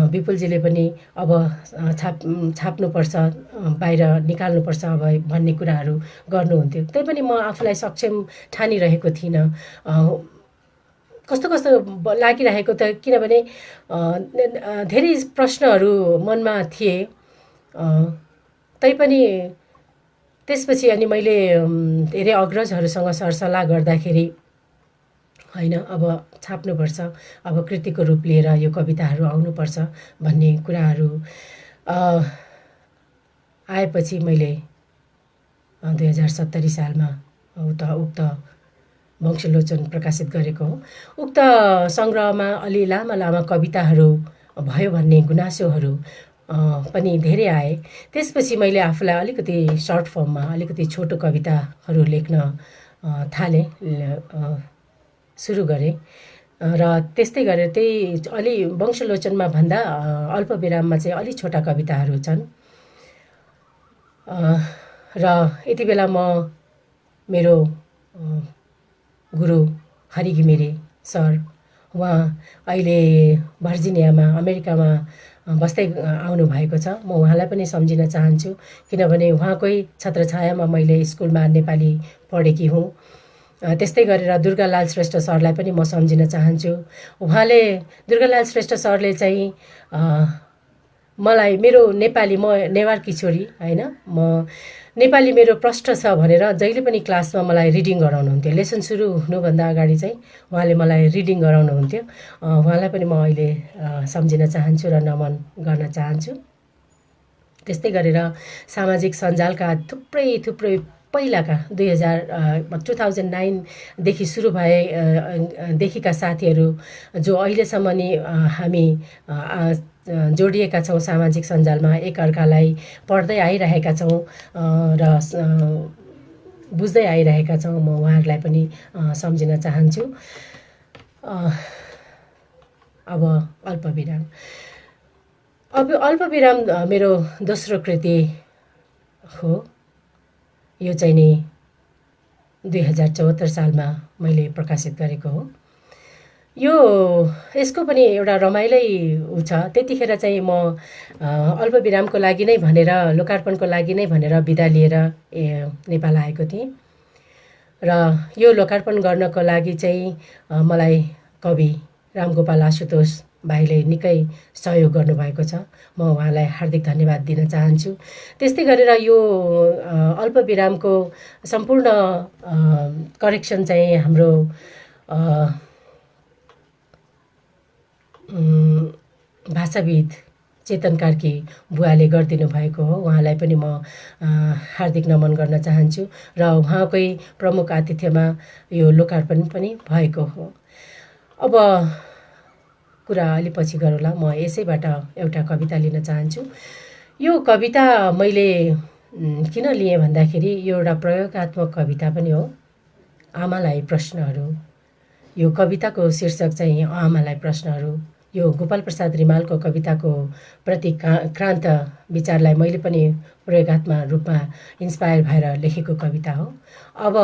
विपुलजीले पनि अब छाप्नुपर्छ, बाहिर निकाल्नुपर्छ अब भन्ने कुराहरू गर्नुहुन्थ्यो। तैपनि म आफूलाई सक्षम ठानिरहेको थिइनँ। कस्तो लागिरहेको त, किनभने धेरै प्रश्नहरू मनमा थिए। तैपनि त्यसपछि अनि मैले धेरै अग्रजहरूसँग सरसल्लाह गर्दाखेरि होइन, अब छाप्नुपर्छ, अब कृतिको रूप लिएर यो कविताहरू आउनुपर्छ भन्ने कुराहरू आएपछि मैले 2070 सालमा उक्त वंशलोचन प्रकाशित गरेको हो। उक्त सङ्ग्रहमा अलि लामा कविताहरू भयो भन्ने गुनासोहरू पनि धेरै आए। त्यसपछि मैले आफूलाई अलिकति सर्ट फर्ममा अलिकति छोटो कविताहरू लेख्न थालेँ, सुरु गरेँ। र त्यस्तै गरेर त्यही अलि वंशलोचनमा भन्दा अल्पविराममा चाहिँ अलि छोटा कविताहरू छन्। र यति बेला म मेरो गुरु हरि घिमिरे सर, उहाँ अहिले भर्जिनियामा अमेरिकामा बस्दै आउनु भएको छ। म उहाँलाई पनि सम्झिन चाहन्छु, किनभने उहाँकै छत्रछायामा मैले स्कुलमा नेपाली पढेकी हुँ। त्यस्तै गरेर दुर्गालाल श्रेष्ठ सरलाई पनि म सम्झिन चाहन्छु। दुर्गालाल श्रेष्ठ सरले चाहिँ मलाई मेरो नेपाली, म नेवारकी छोरी होइन, म नेपाली मेरो प्रष्ट छ भनेर जहिले पनि क्लासमा मलाई रिडिङ गराउनुहुन्थ्यो। लेसन सुरु हुनुभन्दा अगाडि चाहिँ उहाँले मलाई रिडिङ गराउनुहुन्थ्यो। उहाँलाई पनि म अहिले सम्झिन चाहन्छु र नमन गर्न चाहन्छु। त्यस्तै गरेर सामाजिक सञ्जालका थुप्रै पहिलाका 2009देखि सुरु भएदेखिका साथीहरू जो अहिलेसम्म नि हामी जोडिएका छौँ सामाजिक सञ्जालमा, एकअर्कालाई पढ्दै आइरहेका छौँ र बुझ्दै आइरहेका छौँ, म उहाँहरूलाई पनि सम्झिन चाहन्छु। अब अल्पविराम मेरो दोस्रो कृति हो। यो चाहिँ नि 2074 सालमा मैले प्रकाशित गरेको हो। यसको पनि एउटा रमाइलै छ। त्यतिखेर चाहिँ म अल्पविरामको लागि नै भनेर, लोकार्पणको लागि नै भनेर बिदा लिएर नेपाल आएको थिएँ। र यो लोकार्पण गर्नको लागि चाहिँ मलाई कवि रामगोपाल आशुतोष भाइले निकै सहयोग गर्नुभएको छ। म उहाँलाई हार्दिक धन्यवाद दिन चाहन्छु। त्यस्तै गरेर यो अल्पविरामको सम्पूर्ण करेक्सन चाहिँ हाम्रो भाषाविद चेतन कार्की बुवाले गरिदिनु भएको हो। उहाँलाई पनि म हार्दिक नमन गर्न चाहन्छु र उहाँकै प्रमुख आतिथ्यमा यो लोकार्पण पनि भएको हो। अब कुरा अलि पछि गरौँला। म यसैबाट एउटा कविता लिन चाहन्छु। यो कविता मैले किन लिएँ भन्दाखेरि यो एउटा प्रयोगात्मक कविता पनि हो। आमालाई प्रश्नहरू। यो कविताको शीर्षक चाहिँ आमालाई प्रश्नहरू। यो गोपाल प्रसाद रिमालको कविताको प्रतिक्रान्त विचारलाई मैले पनि प्रयोगात्मक रूपमा इन्स्पायर भएर लेखेको कविता हो। अब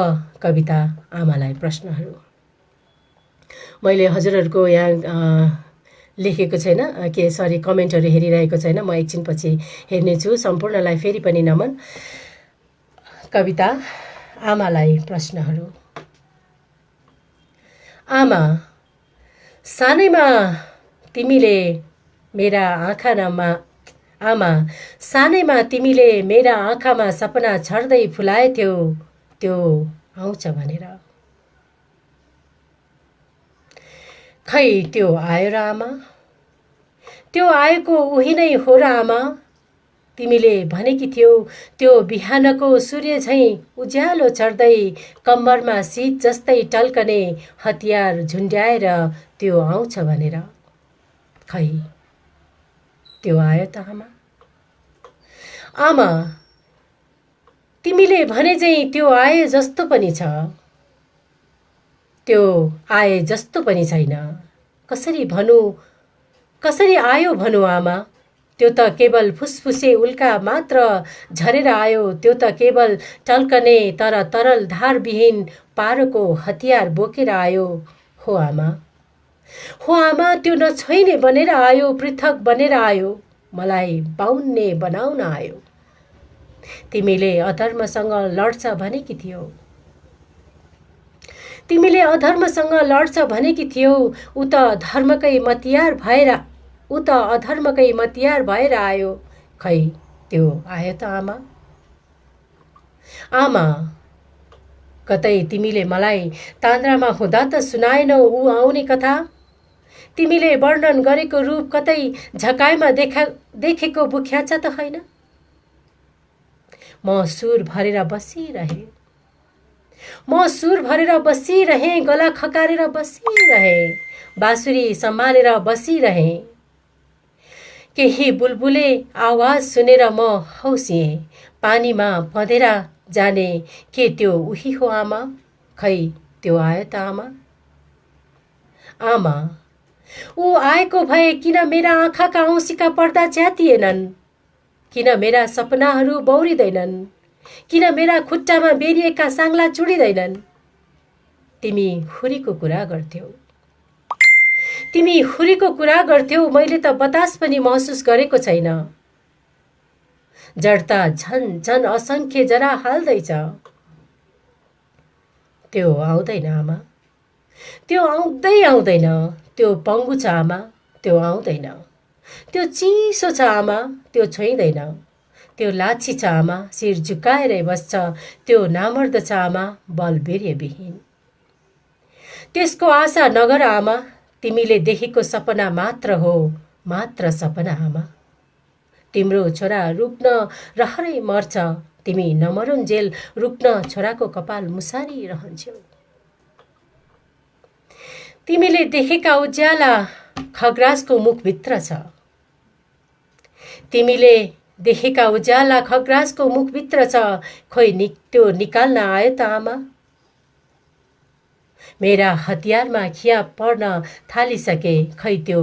कविता आमालाई प्रश्नहरू। मैले हजुरहरूको यहाँ लेखेको छैन, कमेन्टहरू हेरिरहेको छैन। म एकछिनपछि हेर्नेछु। सम्पूर्णलाई फेरि पनि नमन। कविता आमालाई प्रश्नहरू। आमा, सानैमा तिमीले मेरा आँखामा आमा सानैमा तिमीले मेरा आँखामा सपना छर्दै फुलाएथ्यौ त्यो आउँछ भनेर। खै त्यो आयो र आमा, त्यो आएको उही नै हो र आमा। तिमीले भनेकी थियौ त्यो बिहानको सूर्य झैँ उज्यालो चढ्दै कम्मरमा शीत जस्तै टल्कने हतियार झुन्ड्याएर त्यो आउँछ भनेर। खै त्यो आयो त आमा। आमा तिमीले भने चाहिँ त्यो आए जस्तो पनि छ, त्यो आए जस्तो पनि छैन। कसरी भनौँ, कसरी आयो भनौँ आमा। त्यो त केवल फुसफुसे उल्का मात्र झरेर आयो। त्यो त केवल टल्कने तर तरल धारविहीन पारोको हतियार बोकेर आयो। हो आमा, हो आमा, त्यो नछोइने बनेर आयो, पृथक बनेर आयो, मलाई बाउन्ने बनाउन आयो। तिमीले अधर्मसँग लड्छ भनेकी थियौ, तिमीले अधर्मसँग लड्छ भनेकी थियौ। ऊ त धर्मकै मतियार भएर, ऊ त अधर्मकै मतियार भएर आयो। खै त्यो आयो त आमा। आमा कतै तिमीले मलाई तान्द्रामा हुँदा त सुनाएनौ ऊ आउने कथा। तिमीले वर्णन गरेको रूप कतै झकाइमा देखेको बुख्याचा त होइन। म सुर भरेर बसिरहेँ, म सुर भरेर बसिरहेँ, गला खकारेर बसिरहेँ, बाँसुरी सम्हालेर बसिरहेँ। केही बुलबुले आवाज सुनेर म हौसिएँ, पानीमा पँधेर जाने के त्यो उही हो आमा। खै त्यो आयो त आमा। आमा ऊ आएको भए किन मेरा आँखाका औँसीका पर्दा च्यातिएनन्, किन मेरा सपनाहरू बौरिँदैनन्, किन मेरा खुट्टामा बेरिएका साङ्ला चुडिँदैनन्। तिमी हुरीको कुरा गर्थ्यौ, तिमी हुरीको कुरा गर्थ्यौ, मैले त बतास पनि महसुस गरेको छैन। जड्ता झन झन असङ्ख्य जरा हाल्दैछ। त्यो आउँदैन आमा, त्यो आउँदैन। त्यो पङ्गु छ आमा, त्यो आउँदैन। त्यो चिसो छ आमा, त्यो छोइँदैन। त्यो लाछी छ आमा, शिर झुकाएरै बस्छ। त्यो नामर्द छ आमा, बलबीर्यविहीन। त्यसको आशा नगर आमा, तिमीले देखेको सपना मात्र हो, मात्र सपना आमा। तिम्रो छोरा रुक्न रहरै मर्छ, तिमी नमरुन्जेल रुक्न छोराको कपाल मुसारी रहन्छौ। तिमीले देखेका उज्याला खग्रासको मुखभित्र छ, तिमीले देखेका उज्याला खग्रासको मुखभित्र छ। खोइ त्यो निकाल्न आयो त आमा। मेरा हतियारमा खिया पर्न थालिसके, खै त्यो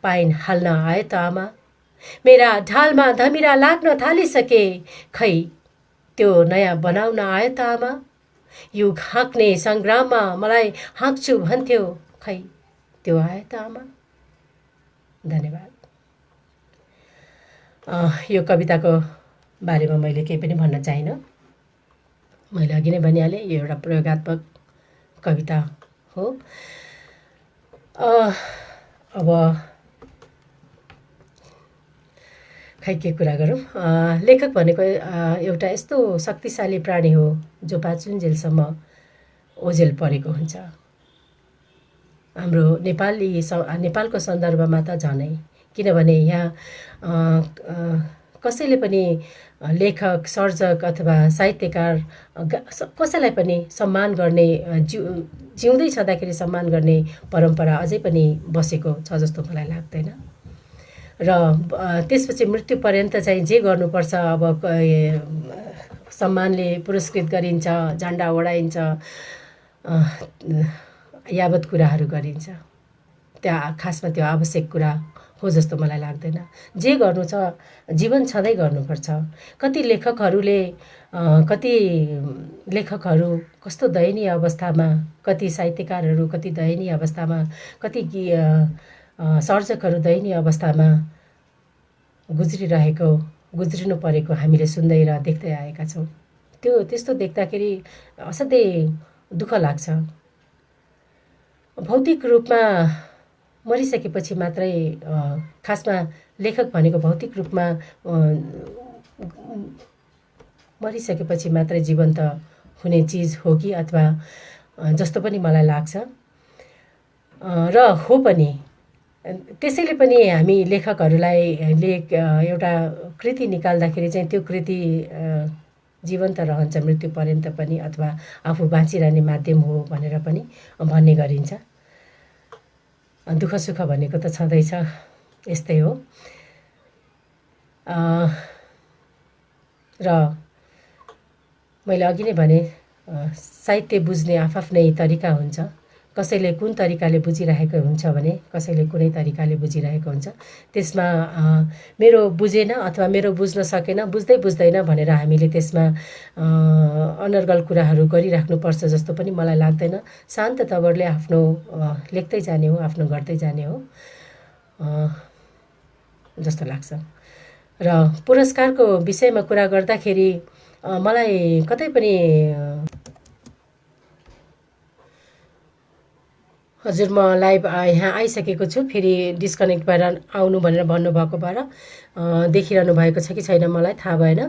पाइन हाल्न आयो त आमा। मेरा ढालमा धमिरा लाग्न थालिसके, खै त्यो नयाँ बनाउन आयो त आमा। युग हाँक्ने सङ्ग्राममा मलाई हाँक्छु भन्थ्यो, खै त्यो आयो त आमा। धन्यवाद। यो कविताको बारेमा मैले केही पनि भन्न चाहिनँ। मैले अघि नै भनिहालेँ, यो एउटा प्रयोगात्मक कविता हो। अब खै के कुरा गरौँ। लेखक भनेको एउटा यस्तो शक्तिशाली प्राणी हो जो बाँचुन्जेलसम्म ओझेल परेको हुन्छ। हाम्रो नेपालको सन्दर्भमा त झनै, किनभने यहाँ कसैले पनि लेखक, सर्जक अथवा साहित्यकार कसैलाई पनि सम्मान गर्ने, जिउँदै छँदाखेरि सम्मान गर्ने परम्परा अझै पनि बसेको छ जस्तो मलाई लाग्दैन। र त्यसपछि मृत्युपर्यन्त चाहिँ जे गर्नुपर्छ, अब सम्मानले पुरस्कृत गरिन्छ, झन्डा ओढाइन्छ, यावत कुराहरू गरिन्छ। त्यहाँ खासमा त्यो आवश्यक कुरा हो जस्तो मलाई लाग्दैन। जे गर्नु छ जीवन छँदै गर्नुपर्छ। कति लेखकहरू कस्तो दयनीय अवस्थामा, कति साहित्यकारहरू कति दयनीय अवस्थामा, कति सर्जकहरू दयनीय अवस्थामा गुज्रिनु परेको हामीले सुन्दै र देख्दै आएका छौँ। त्यस्तो देख्दाखेरि असाध्यै दुःख लाग्छ। भौतिक रूपमा मरिसकेपछि मात्रै खासमा लेखक भनेको भौतिक रूपमा मरिसकेपछि मात्रै जीवन्त हुने चिज हो कि अथवा जस्तो पनि मलाई लाग्छ र हो पनि। त्यसैले पनि हामी लेखकहरूलाई एउटा कृति निकाल्दाखेरि चाहिँ त्यो कृति जीवन्त रहन्छ मृत्यु पर्यन्त पनि अथवा आफू बाँचिरहने माध्यम हो भनेर पनि भन्ने गरिन्छ। दुःख सुख भनेको त छँदैछ, यस्तै हो। र मैले अघि नै भने साहित्य बुझ्ने आफ्नै तरिका हुन्छ। कसैले कुन तरिकाले बुझिरहेको हुन्छ भने कसैले कुनै तरिकाले बुझिरहेको हुन्छ। त्यसमा मेरो बुझेन अथवा मेरो बुझ्न सकेन, बुझ्दै बुझ्दैन भनेर हामीले त्यसमा अनर्गल कुराहरू गरिराख्नुपर्छ जस्तो पनि मलाई लाग्दैन। शान्त तवरले आफ्नो लेख्दै जाने हो, आफ्नो गर्दै जाने हो जस्तो लाग्छ। र पुरस्कारको विषयमा कुरा गर्दाखेरि मलाई कतै पनि हजुर म लाइभ यहाँ आइसकेको छु, फेरि डिस्कनेक्ट भएर आउनु भनेर भन्नुभएको भएर देखिरहनु भएको छ कि छैन मलाई थाहा भएन।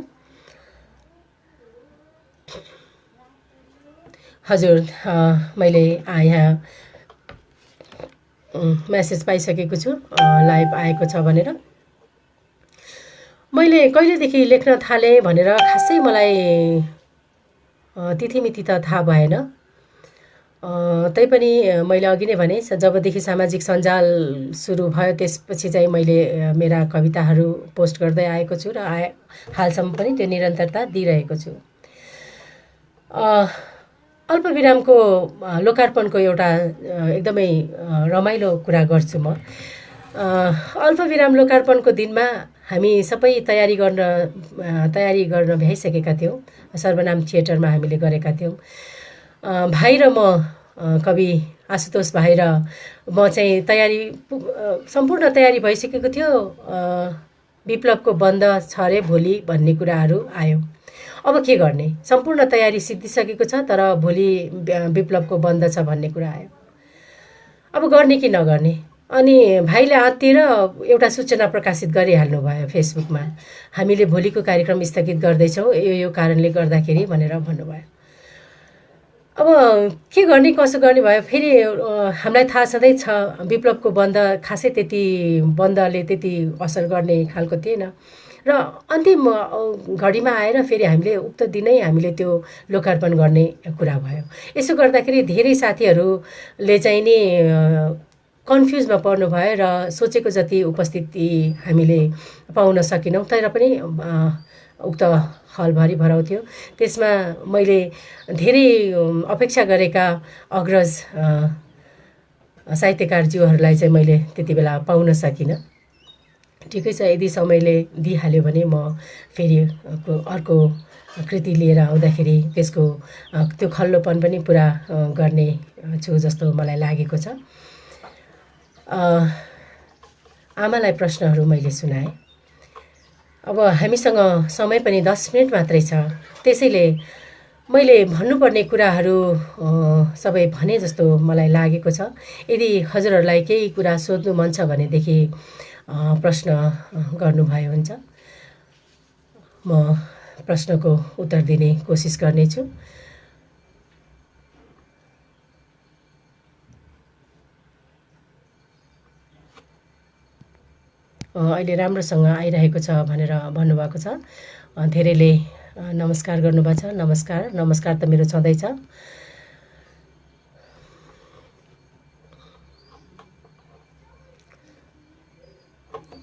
हजुर मैले यहाँ मेसेज पाइसकेको छु लाइभ आएको छ भनेर। मैले कहिलेदेखि लेख्न थालेँ भनेर खासै मलाई तिथिमिति त थाहा भएन। तैपनि मैले अघि नै भने जबदेखि सामाजिक सञ्जाल सुरु भयो त्यसपछि चाहिँ मैले मेरा कविताहरू पोस्ट गर्दै आएको छु र हालसम्म पनि त्यो निरन्तरता दिइरहेको छु। अल्पविरामको लोकार्पणको एउटा एकदमै रमाइलो कुरा गर्छु म। अल्पविराम लोकार्पणको दिनमा हामी सबै तयारी गर्न भ्याइसकेका थियौँ। सर्वनाम थिएटरमा हामीले गरेका थियौँ। भाइ र म कवि आशुतोष भाइ र म चाहिँ सम्पूर्ण तयारी भइसकेको थियो। विप्लवको बन्द छ अरे भोलि भन्ने कुराहरू आयो। अब के गर्ने, सम्पूर्ण तयारी सिद्धिसकेको छ तर भोलि विप्लवको बन्द छ भन्ने कुरा आयो। अब गर्ने कि नगर्ने। अनि भाइले आत्तिएर एउटा सूचना प्रकाशित गरिहाल्नु भयो फेसबुकमा, हामीले भोलिको कार्यक्रम स्थगित गर्दैछौँ यो कारणले गर्दाखेरि भनेर भन्नुभयो। अब के गर्ने कसो गर्ने भयो। फेरि हामीलाई थाहा छँदैछ विप्लवको बन्द खासै त्यति बन्दले त्यति असर गर्ने खालको थिएन र अन्तिम घडीमा आएर फेरि हामीले उक्त दिनै हामीले त्यो लोकार्पण गर्ने कुरा भयो। यसो गर्दाखेरि धेरै साथीहरूले चाहिँ नि कन्फ्युजमा पर्नु भयो र सोचेको जति उपस्थिति हामीले पाउन सकेनौँ। तर पनि उक्त हलभरि भराउ थियो। त्यसमा मैले धेरै अपेक्षा गरेका अग्रज साहित्यकारज्यूहरूलाई चाहिँ मैले त्यति बेला पाउन सकिनँ। ठिकै छ, यदि समयले दिइहाल्यो भने म फेरि अर्को कृति लिएर आउँदाखेरि त्यसको त्यो खल्लोपन पनि पुरा गर्ने छु जस्तो मलाई लागेको छ। आमालाई प्रश्नहरू मैले सुनाएँ। अब हामीसँग समय पनि 10 मिनट मात्रै छ, त्यसैले मैले भन्नुपर्ने कुराहरू सबै भने जस्तो मलाई लागेको छ। यदि हजुरहरूलाई केही कुरा सोध्नु मन छ भनेदेखि प्रश्न गर्नुभयो हुन्छ, म प्रश्नको उत्तर दिने कोसिस गर्नेछु। अहिले राम्रोसँग आइरहेको छ भनेर भन्नुभएको छ। धेरैले नमस्कार गर्नुभएको छ। नमस्कार त मेरो छँदैछ।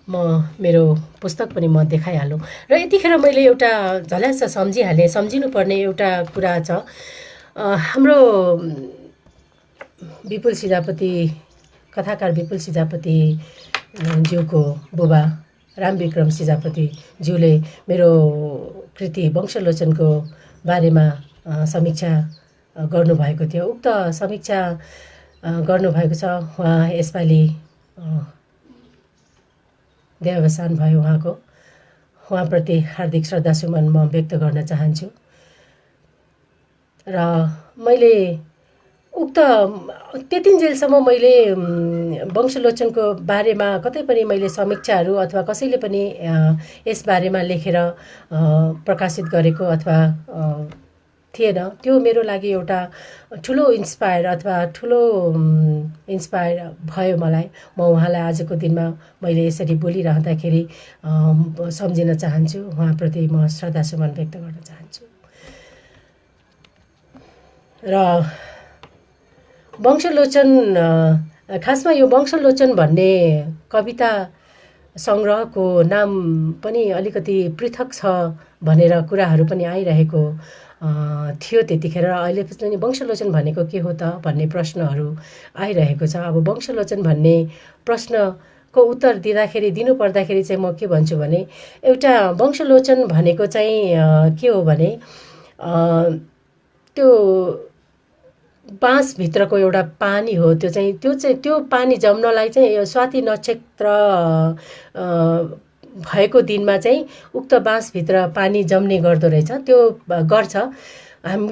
म मेरो पुस्तक पनि म देखाइहालौँ र यतिखेर मैले एउटा झल्यास सम्झिहालेँ। सम्झिनुपर्ने एउटा कुरा छ। हाम्रो विपुल सिजापति, कथाकार विपुल सिजापति ज्यूको बुबा रामविक्रम सिजापति ज्यूले मेरो कृति वंशलोचनको बारेमा समीक्षा गर्नुभएको थियो। उक्त समीक्षा गर्नुभएको छ। उहाँ यसपालि देहावसान भयो उहाँको। उहाँप्रति हार्दिक श्रद्धासुमन म व्यक्त गर्न चाहन्छु। र मैले उक्त त्यतिन्जेलसम्म मैले वंशलोचनको बारेमा कतै पनि मैले समीक्षाहरू अथवा कसैले पनि यस बारेमा लेखेर प्रकाशित गरेको अथवा थिएन। त्यो मेरो लागि एउटा ठुलो इन्स्पायर अथवा ठुलो इन्स्पायर भयो मलाई। म उहाँलाई आजको दिनमा मैले यसरी बोलिरहँदाखेरि सम्झिन चाहन्छु, उहाँप्रति म श्रद्धासुमन व्यक्त गर्न चाहन्छु। र वंशलोचन, खासमा यो वंशलोचन भन्ने कविता सङ्ग्रहको नाम पनि अलिकति पृथक छ भनेर कुराहरू पनि आइरहेको थियो त्यतिखेर। अहिले पनि वंशलोचन भनेको के हो त भन्ने प्रश्नहरू आइरहेको छ। अब वंशलोचन भन्ने प्रश्नको उत्तर दिनुपर्दाखेरि चाहिँ म के भन्छु भने, एउटा वंशलोचन भनेको चाहिँ के हो भने त्यो बाँसभित्रको एउटा पानी हो। त्यो पानी जम्नलाई चाहिँ स्वाति नक्षत्र भएको दिनमा चाहिँ उक्त बाँसभित्र पानी जम्ने गर्दो रहेछ, त्यो गर्छ।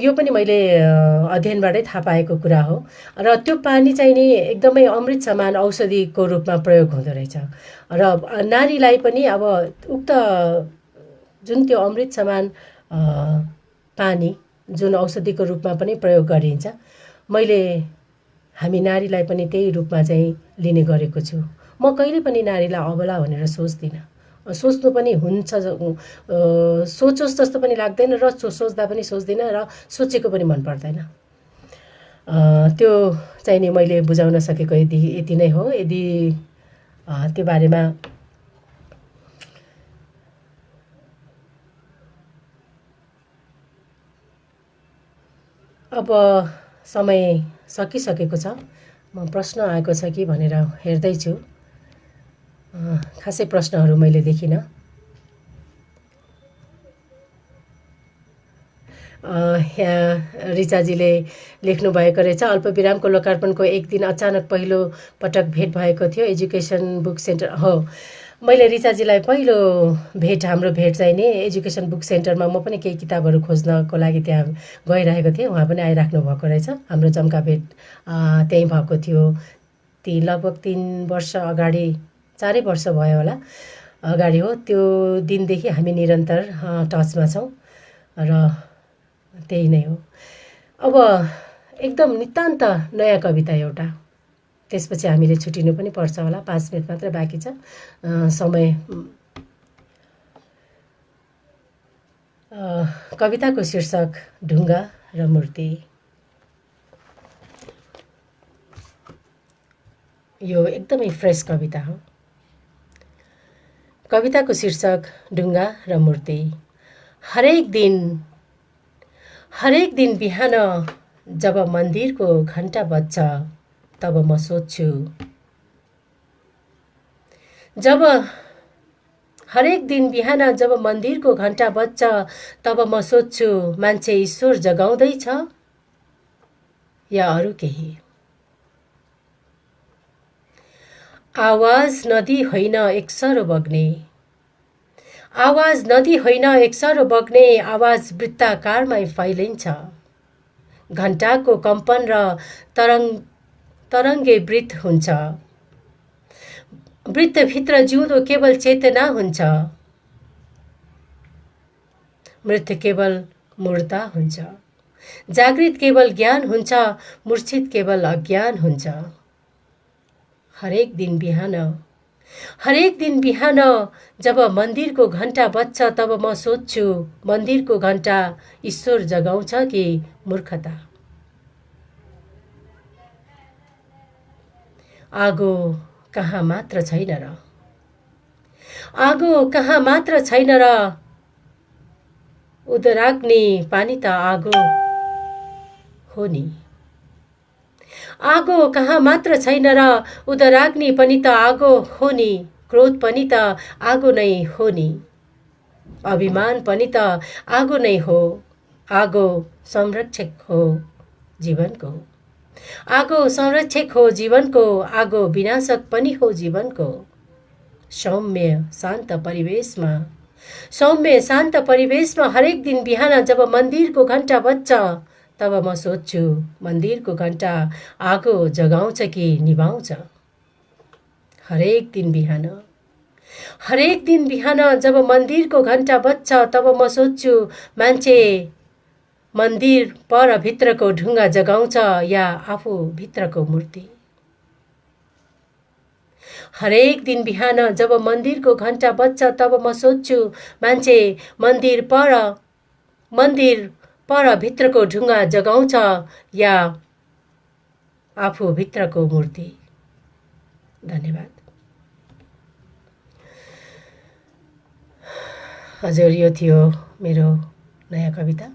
यो पनि मैले अध्ययनबाटै थाहा पाएको कुरा हो। र त्यो पानी चाहिँ नि एकदमै अमृत समान औषधिको रूपमा प्रयोग हुँदो रहेछ। र नारीलाई पनि अब उक्त जुन त्यो अमृत समान पानी जुन औषधिको रूपमा पनि प्रयोग गरिन्छ, हामी नारीलाई पनि त्यही रूपमा चाहिँ लिने गरेको छु। म कहिले पनि नारीलाई अबला भनेर सोच्दिनँ, सोच्नु पनि हुन्छ, सोचोस् जस्तो पनि लाग्दैन र सोच्दा पनि सोच्दिनँ र सोचेको पनि मन पर्दैन। त्यो चाहिँ नि मैले बुझाउन सकेको यति नै हो। यदि त्यो बारेमा अब समय सकिसकेको छ। म प्रश्न आएको छ कि भनेर हेर्दैछु, खासै प्रश्नहरू मैले देखिनँ। यहाँ रिचाजीले लेख्नु भएको रहेछ, अल्पविरामको लोकार्पणको एक दिन अचानक पहिलो पटक भेट भएको थियो एजुकेसन बुक सेन्टर। हो, मैले रिचाजीलाई पहिलो हाम्रो भेट चाहिँ नि एजुकेसन बुक सेन्टरमा, म पनि केही किताबहरू खोज्नको लागि त्यहाँ गइरहेको थिएँ, उहाँ पनि आइराख्नु भएको रहेछ। हाम्रो जम्का भेट त्यहीँ भएको थियो। लगभग 3 वर्ष अगाडि, 4 वर्ष भयो होला अगाडि हो। त्यो दिनदेखि हामी निरन्तर टचमा छौँ र त्यही नै हो। अब एकदम नितान्त नयाँ कविता एउटा, त्यसपछि हामीले छुटिनु पनि पर्छ होला, 5 मिनट मात्र बाँकी छ समय। कविताको शीर्षक ढुङ्गा र मूर्ति। यो एकदमै फ्रेस कविता हो। कविताको शीर्षक ढुङ्गा र मूर्ति। हरेक दिन बिहान जब मन्दिरको घन्टा बज्छ तब म सोच्छु, हरेक दिन बिहान जब मन्दिरको घन्टा बज्छ तब म सोच्छु, मान्छे ईश्वर जगाउँदैछ या अरू केही। आवाज नदी होइन एकसरो बग्ने, आवाज नदी होइन एकसरो बग्ने, आवाज वृत्ताकारमै फैलिन्छ। घण्टाको कम्पन र तरङ्गे वृत्त हुन्छ। वृत्तभित्र जिउँदो केवल चेतना हुन्छ। मृत केवल मूर्ता हुन्छ। जागृत केवल ज्ञान हुन्छ, मूर्छित केवल अज्ञान हुन्छ। हरेक दिन बिहान जब मन्दिरको घन्टा बज्छ तब म सोच्छु, मन्दिरको घन्टा ईश्वर जगाउँछ कि मूर्खता। आगो कहाँ मात्र छैन र, आगो कहाँ मात्र छैन र, उदराग्नि पानी त आगो हो नि। आगो कहाँ मात्र छैन र, उदराग्नि पनि त आगो हो नि। क्रोध पनि त आगो नै हो नि। अभिमान पनि त आगो नै हो। आगो संरक्षक हो जीवनको, आगो संरक्षक हो जीवनको, आगो विनाशक पनि हो जीवनको। सौम्य शान्त परिवेशमा हरेक दिन बिहान जब मन्दिरको घन्टा बज्छ तब म सोध्छु मन्दिरको घन्टा आगो जगाउँछ कि निभाउँछ। हरेक दिन बिहान जब मन्दिरको घन्टा बज्छ तब म सोध्छु मान्छे मन्दिर पर भित्रको ढुङ्गा जगाउँछ या आफू भित्रको मूर्ति। हरेक दिन बिहान जब मन्दिरको घन्टा बज्छ तब म सोध्छु मान्छे मन्दिर पर भित्रको ढुङ्गा जगाउँछ या आफू भित्रको मूर्ति। धन्यवाद। हजुर, यो थियो मेरो नयाँ कविता।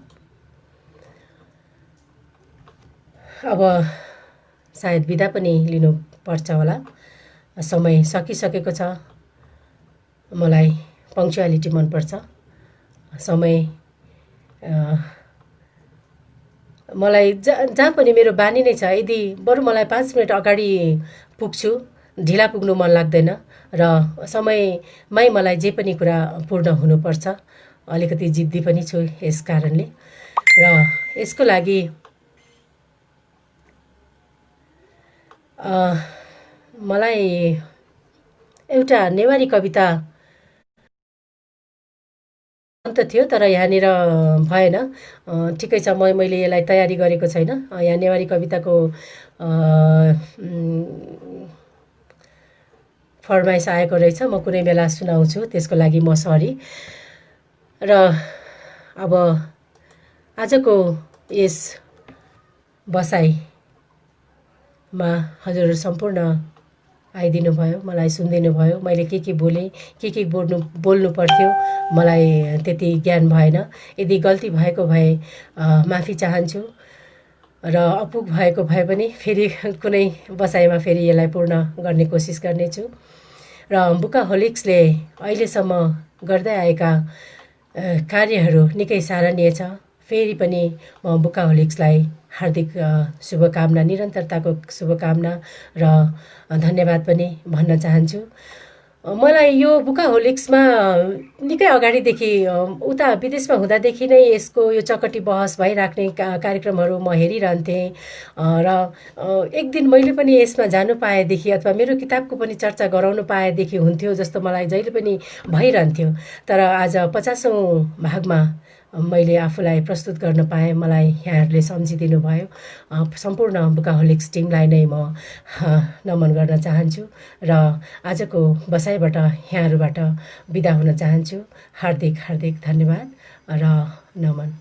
अब सायद बिदा पनि लिनु पर्छ होला, समय सकिसकेको छ। मलाई पङ्क्चुअलिटी मनपर्छ। समय मलाई जहाँ पनि मेरो बानी नै छ, यदि बरु मलाई 5 मिनट अगाडि पुग्छु, ढिला पुग्नु मन लाग्दैन र समयमै मलाई जे पनि कुरा पूर्ण हुनुपर्छ। अलिकति जिद्दी पनि छु यस कारणले र यसको लागि मलाई एउटा नेवारी कविता अन्त थियो, तर यहाँनिर भएन। ठिकै छ, मैले यसलाई तयारी गरेको छैन। यहाँ नेवारी कविताको फरमाइस आएको रहेछ, म कुनै बेला सुनाउँछु, त्यसको लागि म सरी। र अब आजको यस बसाइमा हजुरहरू सम्पूर्ण आइदिनु भयो, मलाई सुनिदिनु भयो। मैले के बोलेँ, के बोल्नु पर्थ्यो, मलाई त्यति ज्ञान भएन। यदि गल्ती भएको भए माफी चाहन्छु र अपुग भएको भए पनि फेरि कुनै बसाइमा फेरि यसलाई पूर्ण गर्ने कोसिस गर्नेछु। र बुकाहोलिक्सले अहिलेसम्म गर्दै आएका कार्यहरू निकै सराहनीय छ। फेरि पनि म बुकाहोलिक्सलाई हार्दिक शुभकामना, निरन्तरताको शुभकामना र धन्यवाद पनि भन्न चाहन्छु। मलाई यो बुकाहोलिक्समा निकै अगाडिदेखि, उता विदेशमा हुँदादेखि नै यसको यो चकटी बहस भइराख्ने कार्यक्रमहरू म हेरिरहन्थेँ र एक दिन मैले पनि यसमा जानु पाएदेखि अथवा मेरो किताबको पनि चर्चा गराउनु पाएदेखि हुन्थ्यो जस्तो मलाई जहिले पनि भइरहन्थ्यो। तर आज 50औँ भागमा मैले आफूलाई प्रस्तुत गर्न पाएँ। मलाई यहाँहरूले सम्झिदिनु भयो। सम्पूर्ण बुकाहोलिक्स टिमलाई नै म नमन गर्न चाहन्छु र आजको बसाइबाट यहाँहरूबाट बिदा हुन चाहन्छु। हार्दिक धन्यवाद र नमन।